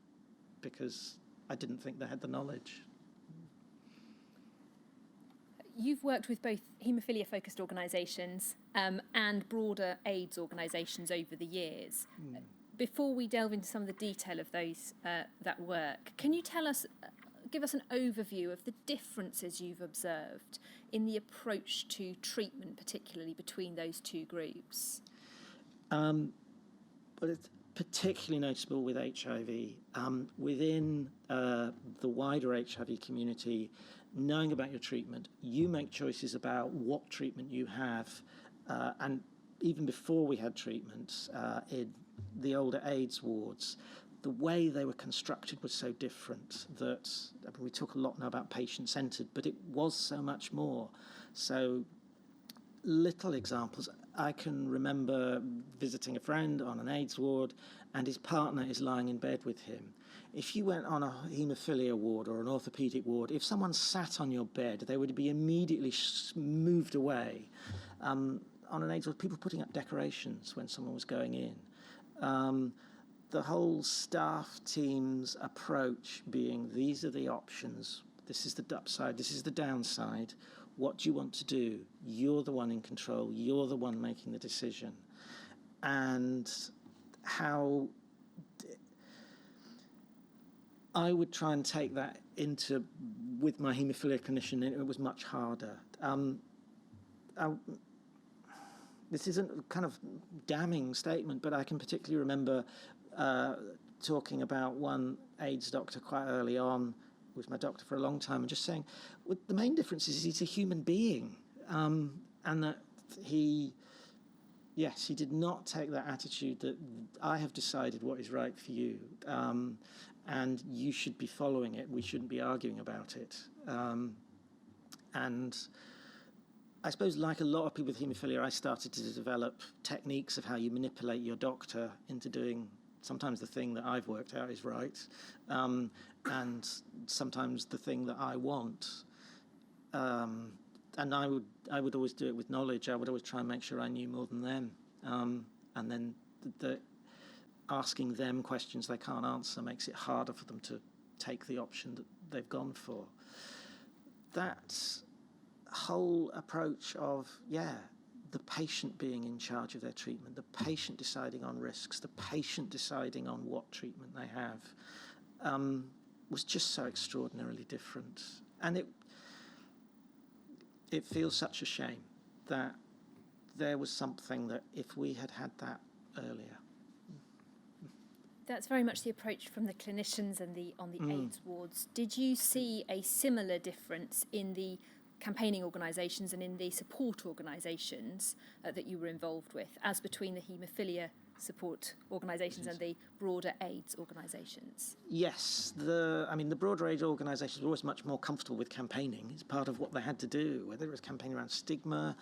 because I didn't think they had the knowledge. You've worked with both haemophilia-focused organisations and broader AIDS organisations over the years. Before we delve into some of the detail of those that work, can you give us an overview of the differences you've observed in the approach to treatment, particularly between those two groups? Well, it's particularly noticeable with HIV. Within the wider HIV community, knowing about your treatment, you make choices about what treatment you have, and even before we had treatment in the older AIDS wards, the way they were constructed was so different that, I mean, we talk a lot now about patient-centred, but it was so much more. So little examples. I can remember visiting a friend on an AIDS ward, and his partner is lying in bed with him. If you went on a haemophilia ward or an orthopaedic ward, if someone sat on your bed, they would be immediately moved away. On an AIDS ward, people putting up decorations when someone was going in. The whole staff team's approach being, these are the options, this is the upside, this is the downside, what do you want to do? You're the one in control, you're the one making the decision. And how I would try and take that with my haemophilia clinician, it was much harder. This isn't a kind of damning statement, but I can particularly remember talking about one AIDS doctor quite early on, who was my doctor for a long time, and just saying, well, the main difference is he's a human being, and that he did not take that attitude that I have decided what is right for you, and you should be following it. We shouldn't be arguing about it. And I suppose, like a lot of people with haemophilia, I started to develop techniques of how you manipulate your doctor into doing sometimes the thing that I've worked out is right, and sometimes the thing that I want. And I would always do it with knowledge. I would always try and make sure I knew more than them. And then asking them questions they can't answer makes it harder for them to take the option that they've gone for. That whole approach of, the patient being in charge of their treatment, the patient deciding on risks, the patient deciding on what treatment they have, was just so extraordinarily different. And it feels such a shame that there was something that if we had had that earlier. That's very much the approach from the clinicians and on the AIDS wards. Did you see a similar difference in the campaigning organisations and in the support organisations that you were involved with, as between the haemophilia support organisations and the broader AIDS organisations? Yes, the broader AIDS organisations were always much more comfortable with campaigning. It's part of what they had to do, whether it was campaigning around stigma,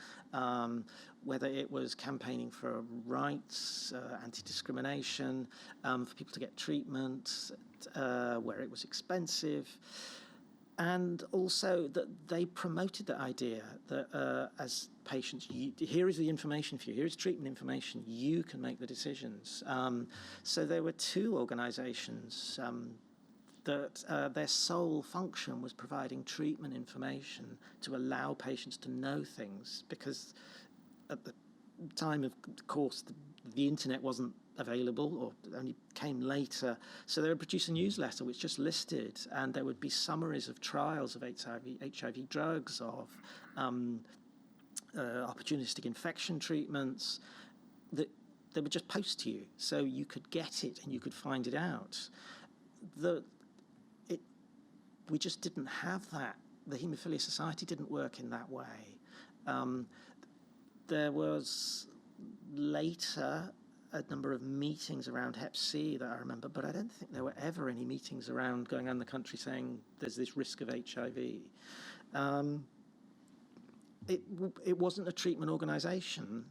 whether it was campaigning for rights, anti-discrimination, for people to get treatment, where it was expensive. And also that they promoted the idea that as patients, here is the information for you, here is treatment information, you can make the decisions. So there were two organisations that their sole function was providing treatment information to allow patients to know things, because at the time, of course, the internet wasn't available, or only came later. So they would produce a newsletter which just listed, and there would be summaries of trials of HIV drugs, of opportunistic infection treatments, that they would just post to you, so you could get it and you could find it out. We just didn't have that. The Haemophilia Society didn't work in that way. There was later a number of meetings around Hep C that I remember, but I don't think there were ever any meetings around going around the country saying there's this risk of HIV. It wasn't a treatment organisation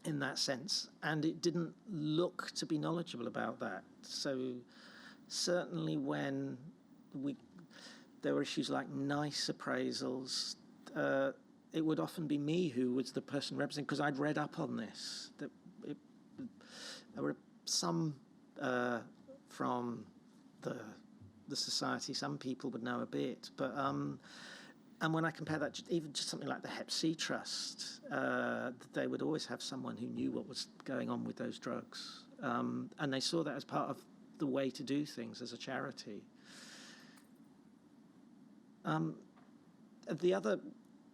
in that sense, and it didn't look to be knowledgeable about that. So certainly when there were issues like NICE appraisals, it would often be me who was the person representing, because I'd read up on this. There were some from the society, some people would know a bit, but and when I compare that, even just something like the Hep C Trust, they would always have someone who knew what was going on with those drugs, and they saw that as part of the way to do things as a charity. The other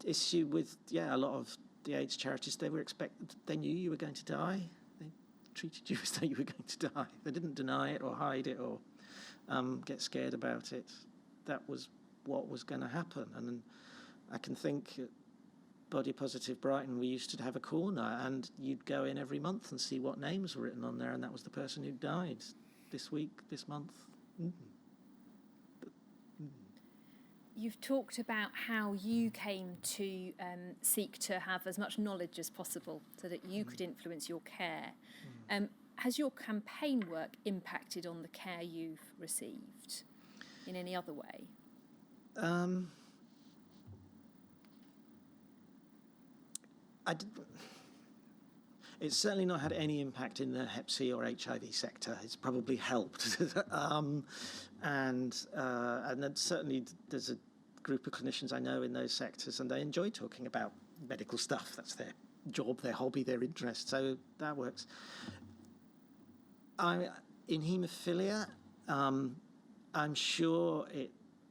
issue with a lot of the AIDS charities, they knew you were going to die. They treated you as though you were going to die. They didn't deny it or hide it or get scared about it. That was what was going to happen. And I can think at Body Positive Brighton, we used to have a corner, and you'd go in every month and see what names were written on there, and that was the person who died this week, this month. You've talked about how you came to seek to have as much knowledge as possible so that you could influence your care. Has your campaign work impacted on the care you've received in any other way? It's certainly not had any impact in the Hep C or HIV sector. It's probably helped. And then certainly there's a group of clinicians I know in those sectors, and they enjoy talking about medical stuff. That's their job, their hobby, their interest. So that works. In haemophilia, I'm sure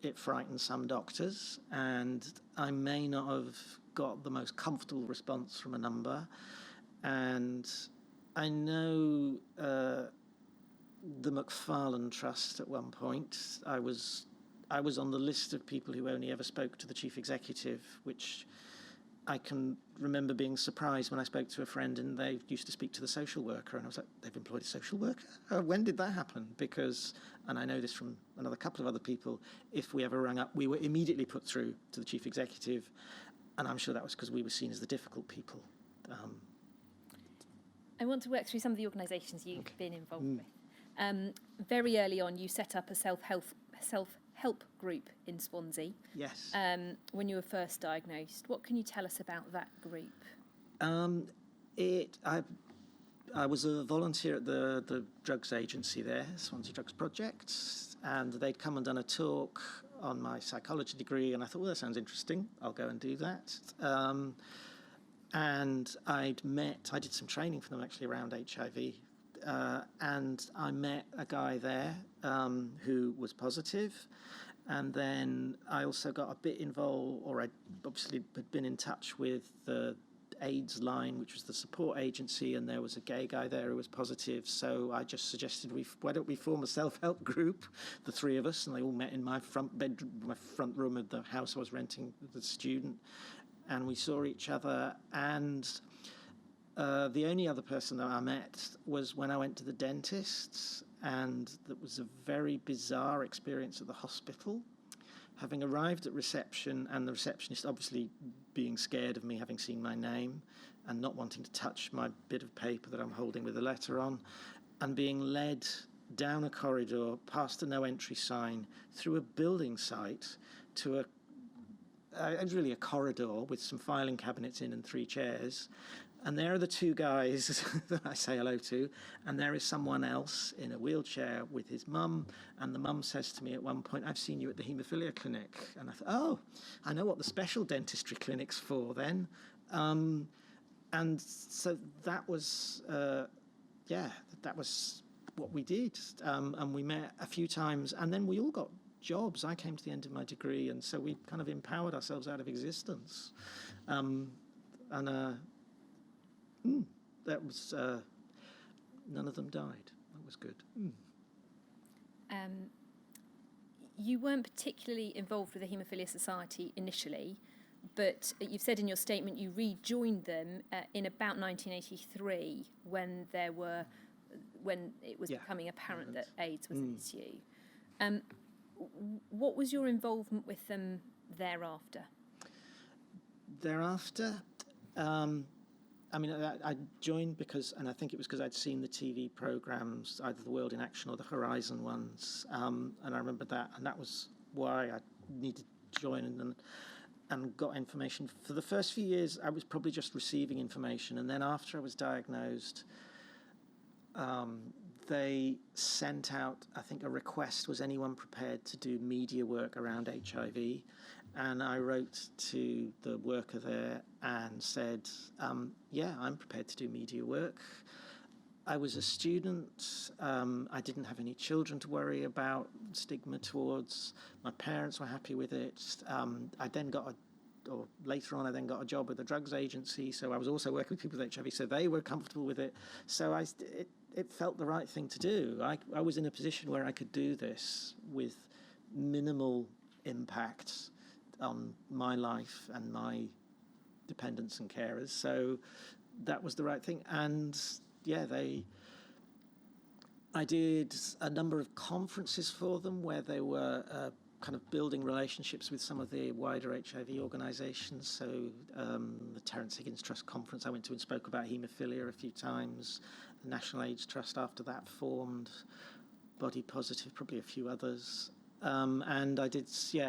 it frightened some doctors, and I may not have got the most comfortable response from a number. And I know the Macfarlane Trust at one point, I was on the list of people who only ever spoke to the chief executive, which I can remember being surprised when I spoke to a friend and they used to speak to the social worker, and I was like, they've employed a social worker? When did that happen? Because, and I know this from another couple of other people, if we ever rang up, we were immediately put through to the chief executive, and I'm sure that was because we were seen as the difficult people. I want to work through some of the organisations you've been involved with. Very early on, you set up a self-help group in Swansea. Yes. When you were first diagnosed. What can you tell us about that group? I was a volunteer at the drugs agency there, Swansea Drugs Project, and they'd come and done a talk on my psychology degree, and I thought, well, that sounds interesting. I'll go and do that. And I did some training for them actually around HIV, and I met a guy there who was positive, and then I also got a bit involved, or I obviously had been in touch with the AIDS line, which was the support agency, and there was a gay guy there who was positive, so I just suggested, why don't we form a self-help group, the three of us, and they all met in my front room of the house I was renting as a student. And we saw each other, and the only other person that I met was when I went to the dentist, and that was a very bizarre experience at the hospital. Having arrived at reception, and the receptionist obviously being scared of me having seen my name and not wanting to touch my bit of paper that I'm holding with a letter on, and being led down a corridor, past a no entry sign, through a building site to it was really a corridor with some filing cabinets in and 3 chairs. And there are the 2 guys that I say hello to, and there is someone else in a wheelchair with his mum, and the mum says to me at one point, I've seen you at the haemophilia clinic. And I thought, oh, I know what the special dentistry clinic's for then. and so that was, that was what we did. And we met a few times, and then we all got jobs. I came to the end of my degree, and so we kind of empowered ourselves out of existence. That was, none of them died. That was good. You weren't particularly involved with the Haemophilia Society initially, but you've said in your statement you rejoined them in about 1983 when it was becoming apparent that AIDS was an issue. What was your involvement with them thereafter? I joined because, and I think it was because I'd seen the TV programs, either The World in Action or the Horizon ones, and I remember that, and that was why I needed to join and got information. For the first few years, I was probably just receiving information, and then after I was diagnosed, they sent out, I think, a request, was anyone prepared to do media work around HIV? And I wrote to the worker there and said, yeah, I'm prepared to do media work. I was a student. I didn't have any children to worry about, stigma towards. My parents were happy with it. Later on, I then got a job with the drugs agency, so I was also working with people with HIV, so they were comfortable with it. So it felt the right thing to do. I was in a position where I could do this with minimal impact on my life and my dependents and carers. So that was the right thing. And yeah, I did a number of conferences for them where they were kind of building relationships with some of the wider HIV organisations. So the Terence Higgins Trust conference I went to and spoke about haemophilia a few times. The National AIDS Trust after that formed. Body Positive, probably a few others. And I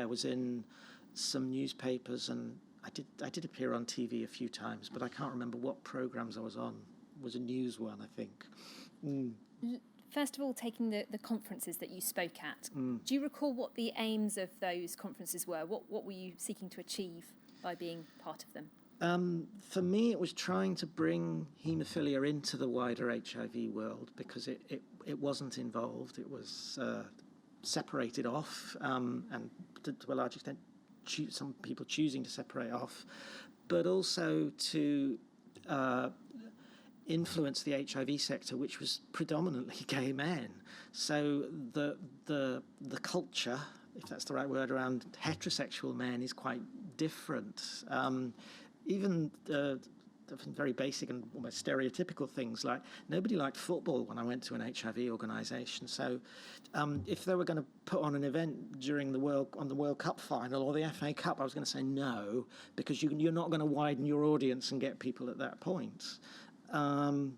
was in some newspapers, and I did appear on TV a few times, but I can't remember what programmes I was on. It was a news one, I think. First of all, taking the conferences that you spoke at, do you recall what the aims of those conferences were? What were you seeking to achieve by being part of them? For me, it was trying to bring haemophilia into the wider HIV world, because it wasn't involved. It was separated off, and to a large extent, some people choosing to separate off, but also to influence the HIV sector, which was predominantly gay men. So the culture, if that's the right word, around heterosexual men is quite different. Even very basic and almost stereotypical things like nobody liked football when I went to an HIV organisation. So if they were going to put on an event during the World Cup final or the FA Cup, I was going to say no, because you're not going to widen your audience and get people at that point. And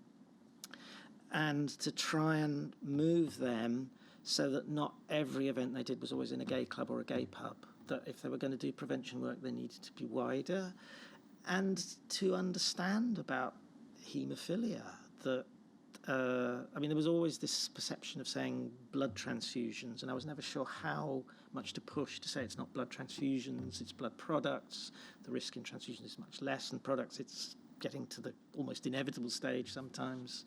to try and move them so that not every event they did was always in a gay club or a gay pub, that if they were going to do prevention work, they needed to be wider. And to understand about haemophilia, that, there was always this perception of saying blood transfusions, and I was never sure how much to push to say it's not blood transfusions, it's blood products. The risk in transfusion is much less, and products, it's getting to the almost inevitable stage sometimes.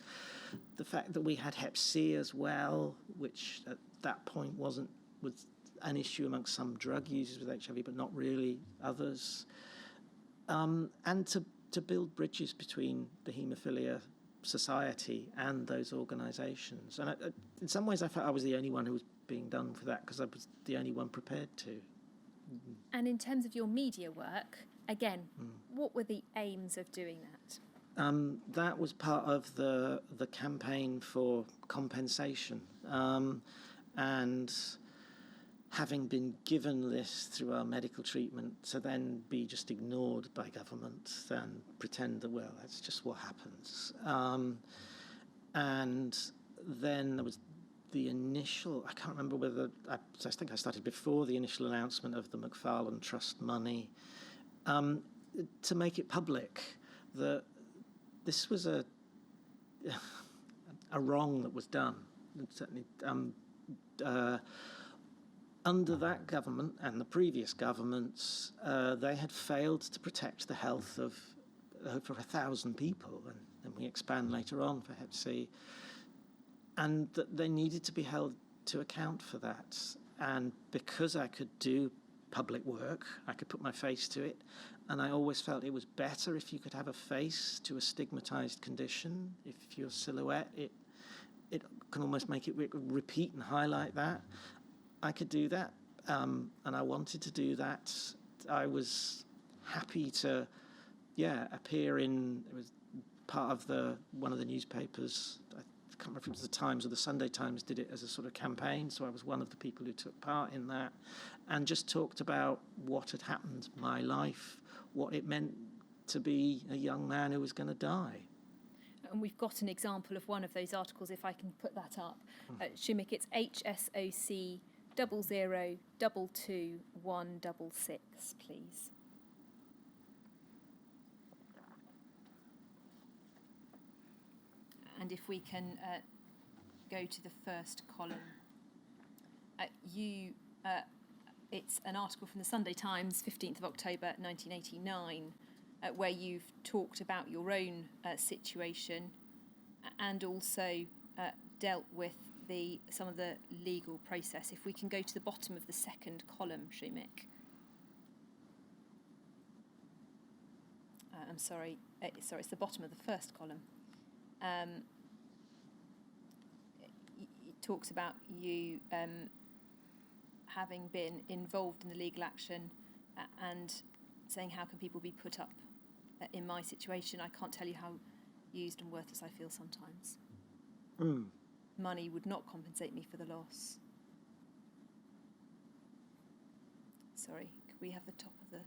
The fact that we had Hep C as well, which at that point was an issue amongst some drug users with HIV, but not really others. And to build bridges between the Haemophilia Society and those organisations. And in some ways I felt I was the only one who was being done for that, because I was the only one prepared to. And in terms of your media work, again, what were the aims of doing that? That was part of the campaign for compensation. And having been given this through our medical treatment, to then be just ignored by government and pretend that, well, that's just what happens. And then there was the initial, I can't remember whether, I think I started before the initial announcement of the Macfarlane Trust money, to make it public that this was a wrong that was done. And certainly, under that government and the previous governments, they had failed to protect the health of for 1,000 people, and then we expand later on for Hep C, and that they needed to be held to account for that. And because I could do public work, I could put my face to it, and I always felt it was better if you could have a face to a stigmatized condition. If your silhouette, it can almost make it repeat and highlight that. I could do that, and I wanted to do that. I was happy to, appear in. It was part of one of the newspapers. I can't remember if it was the Times or the Sunday Times did it as a sort of campaign. So I was one of the people who took part in that, and just talked about what had happened, my life, what it meant to be a young man who was going to die. And we've got an example of one of those articles, if I can put that up. Shumik, it's HSOC 0022166, please. And if we can go to the first column. It's an article from the Sunday Times, 15th of October 1989, where you've talked about your own situation and also dealt with some of the legal process. If we can go to the bottom of the second column, Shumik. I'm sorry, it's the bottom of the first column. It talks about you having been involved in the legal action and saying, how can people be put up in my situation? I can't tell you how used and worthless I feel sometimes. Money would not compensate me for the loss. Sorry, could we have the top of the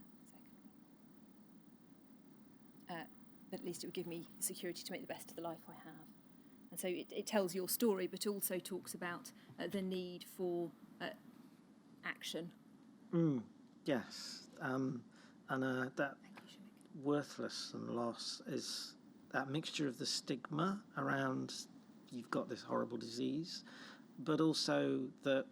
second? But at least it would give me security to make the best of the life I have. And so it tells your story, but also talks about the need for action. Yes, and that worthless and loss is that mixture of the stigma around you've got this horrible disease, but also that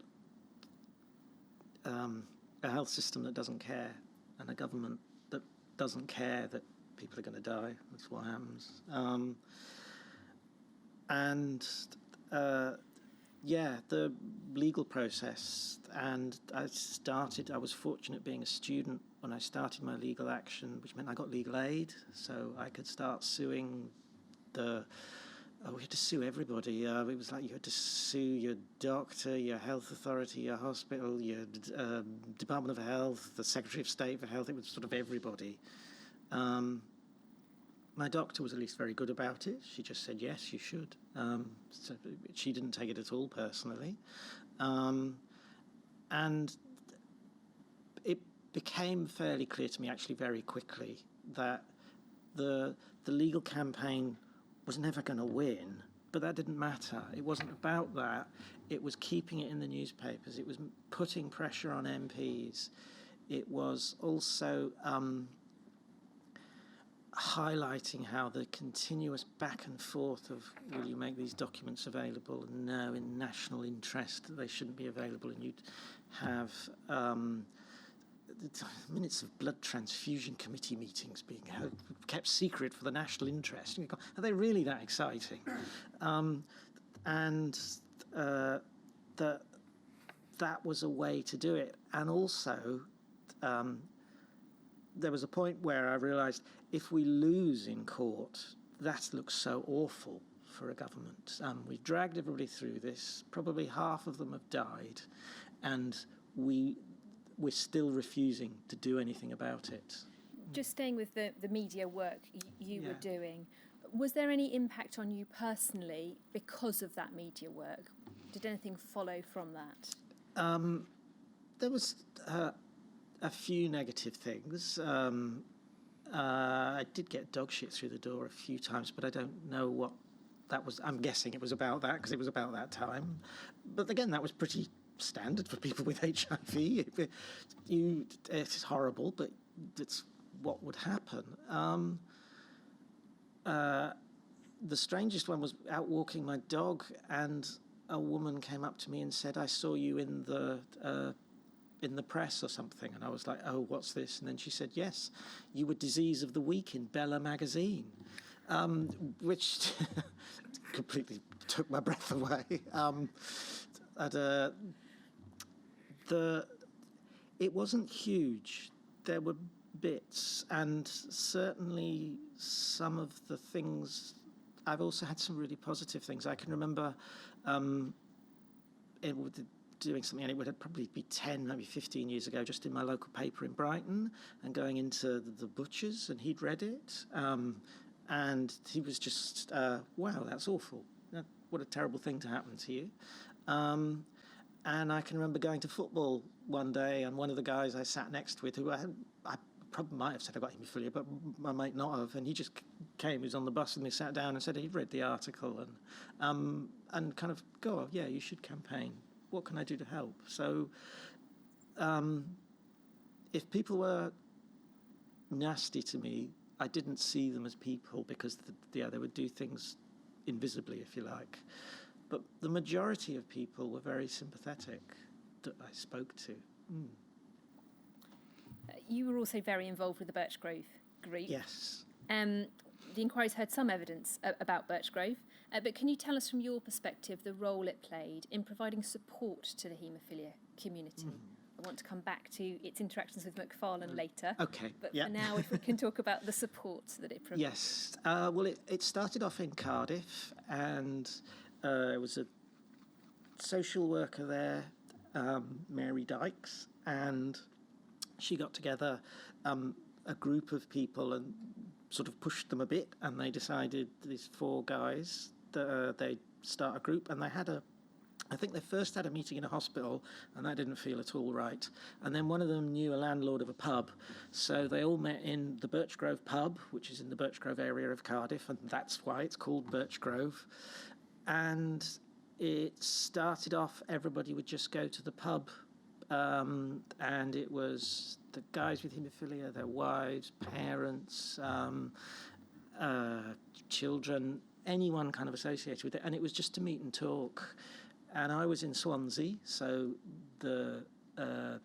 a health system that doesn't care and a government that doesn't care that people are going to die. That's what happens. The legal process. And I was fortunate being a student when I started my legal action, which meant I got legal aid, so I could start suing we had to sue everybody. It was like you had to sue your doctor, your health authority, your hospital, your Department of Health, the Secretary of State for Health. It was sort of everybody. My doctor was at least very good about it. She just said, yes, you should. So she didn't take it at all personally. And it became fairly clear to me actually very quickly that the legal campaign was never going to win, but that didn't matter. It wasn't about that. It was keeping it in the newspapers. It was putting pressure on MPs. It was also highlighting how the continuous back and forth of will you make these documents available, and no, in national interest that they shouldn't be available, and you'd have the minutes of blood transfusion committee meetings being kept secret for the national interest. And you go, are they really that exciting? That was a way to do it. And also, there was a point where I realised if we lose in court, that looks so awful for a government. We've dragged everybody through this. Probably half of them have died, and we're still refusing to do anything about it. Just staying with the media work you were doing, was there any impact on you personally because of that media work? Did anything follow from that? There was a few negative things. I did get dog shit through the door a few times, but I don't know what that was. I'm guessing it was about that because it was about that time. But again, that was pretty standard for people with HIV. It's horrible, but it's what would happen. The strangest one was out walking my dog, and a woman came up to me and said, I saw you in the in the press or something. And I was like, oh, what's this? And then she said, yes, you were Disease of the Week in Bella magazine, which completely took my breath away. It wasn't huge. There were bits, and certainly some of the things. I've also had some really positive things. I can remember doing something, and it would probably be 10, maybe 15 years ago, just in my local paper in Brighton, and going into the butchers, and he'd read it, and he was just, wow, that's awful. What a terrible thing to happen to you. And I can remember going to football one day, and one of the guys I sat next with, who I probably might have said I got haemophilia, but I might not have, and he just came, he was on the bus, and he sat down and said he'd read the article, and kind of, go, oh, yeah, you should campaign. What can I do to help? So if people were nasty to me, I didn't see them as people, because they would do things invisibly, if you like. But the majority of people were very sympathetic that I spoke to. You were also very involved with the Birchgrove group. Yes. The inquiry's heard some evidence about Birchgrove, but can you tell us from your perspective the role it played in providing support to the haemophilia community? I want to come back to its interactions with Macfarlane later. Okay. But yeah. for now, if we can talk about the support that it provided. Yes. Well, it started off in Cardiff, and it was a social worker there, Mary Dykes, and she got together a group of people and sort of pushed them a bit, and they decided, these 4 guys, that they'd start a group, and I think they first had a meeting in a hospital, and that didn't feel at all right. And then one of them knew a landlord of a pub, so they all met in the Birchgrove pub, which is in the Birchgrove area of Cardiff, and that's why it's called Birchgrove. And it started off, everybody would just go to the pub, and it was the guys with haemophilia, their wives, parents, children, anyone kind of associated with it, and it was just to meet and talk. And I was in Swansea, so a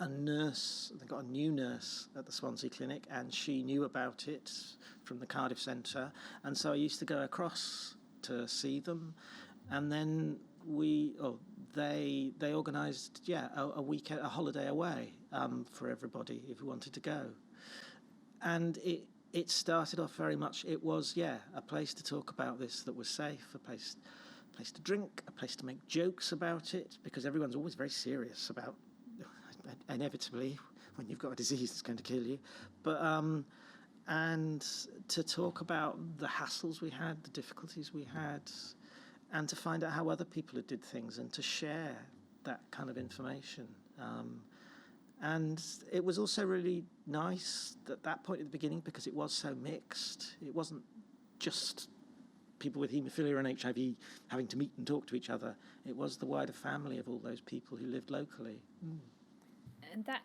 nurse, they got a new nurse at the Swansea clinic, and she knew about it from the Cardiff Centre, and so I used to go across to see them, and then they organised a weekend, a holiday away for everybody if you wanted to go, and it started off very much. It was a place to talk about this that was safe, a place to drink, a place to make jokes about it, because everyone's always very serious about, inevitably, when you've got a disease that's going to kill you. But and to talk about the hassles we had, the difficulties we had, and to find out how other people had did things, and to share that kind of information. And it was also really nice at that point at the beginning, because it was so mixed. It wasn't just people with haemophilia and HIV having to meet and talk to each other. It was the wider family of all those people who lived locally. And that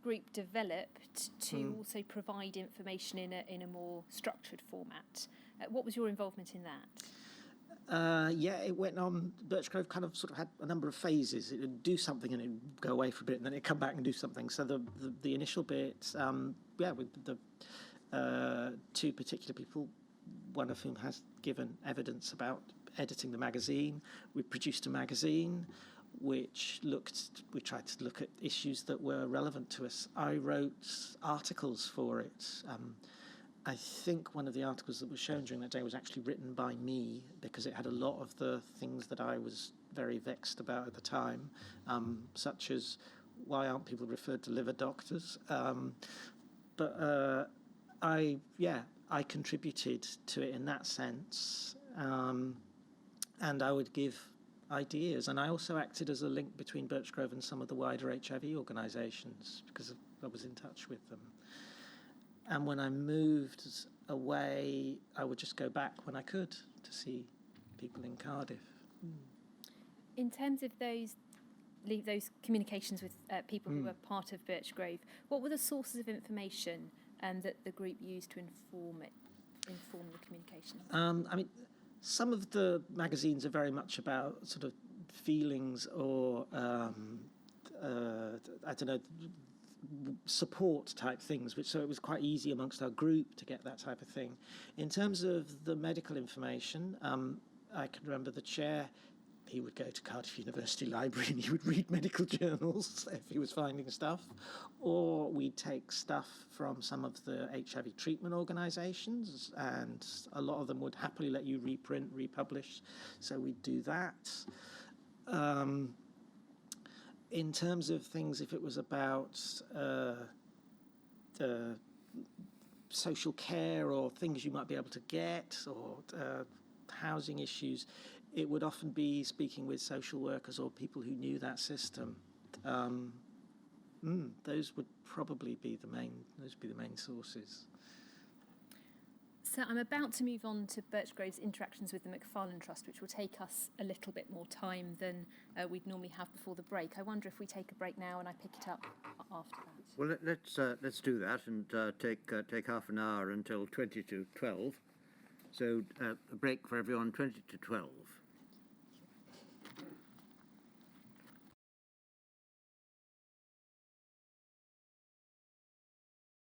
group developed to also provide information in a more structured format. What was your involvement in that? It went on. Birchgrove kind of sort of had a number of phases. It would do something and it would go away for a bit, and then it'd come back and do something. So the initial bit, with the 2 particular people, one of whom has given evidence about editing the magazine. We produced a magazine we tried to look at issues that were relevant to us. I wrote articles for it. I think one of the articles that was shown during that day was actually written by me, because it had a lot of the things that I was very vexed about at the time, such as why aren't people referred to liver doctors? But I contributed to it in that sense, and I would give ideas, and I also acted as a link between Birchgrove and some of the wider HIV organisations, because I was in touch with them. And when I moved away, I would just go back when I could to see people in Cardiff. In terms of those communications with people who were part of Birchgrove, what were the sources of information that the group used to inform the communication? I mean, some of the magazines are very much about sort of feelings or I don't know, support type things, so it was quite easy amongst our group to get that type of thing. In terms of the medical information, I can remember the chair, he would go to Cardiff University Library and he would read medical journals if he was finding stuff, or we'd take stuff from some of the HIV treatment organisations, and a lot of them would happily let you reprint, republish, so we'd do that. In terms of things, if it was about social care or things you might be able to get, or housing issues, it would often be speaking with social workers or people who knew that system. Those would probably be the main sources. So I'm about to move on to Birchgrove's interactions with the Macfarlane Trust, which will take us a little bit more time than we'd normally have before the break. I wonder if we take a break now and I pick it up after that. Well, let's do that and take half an hour until 20 to 12. So a break for everyone, 20 to 12.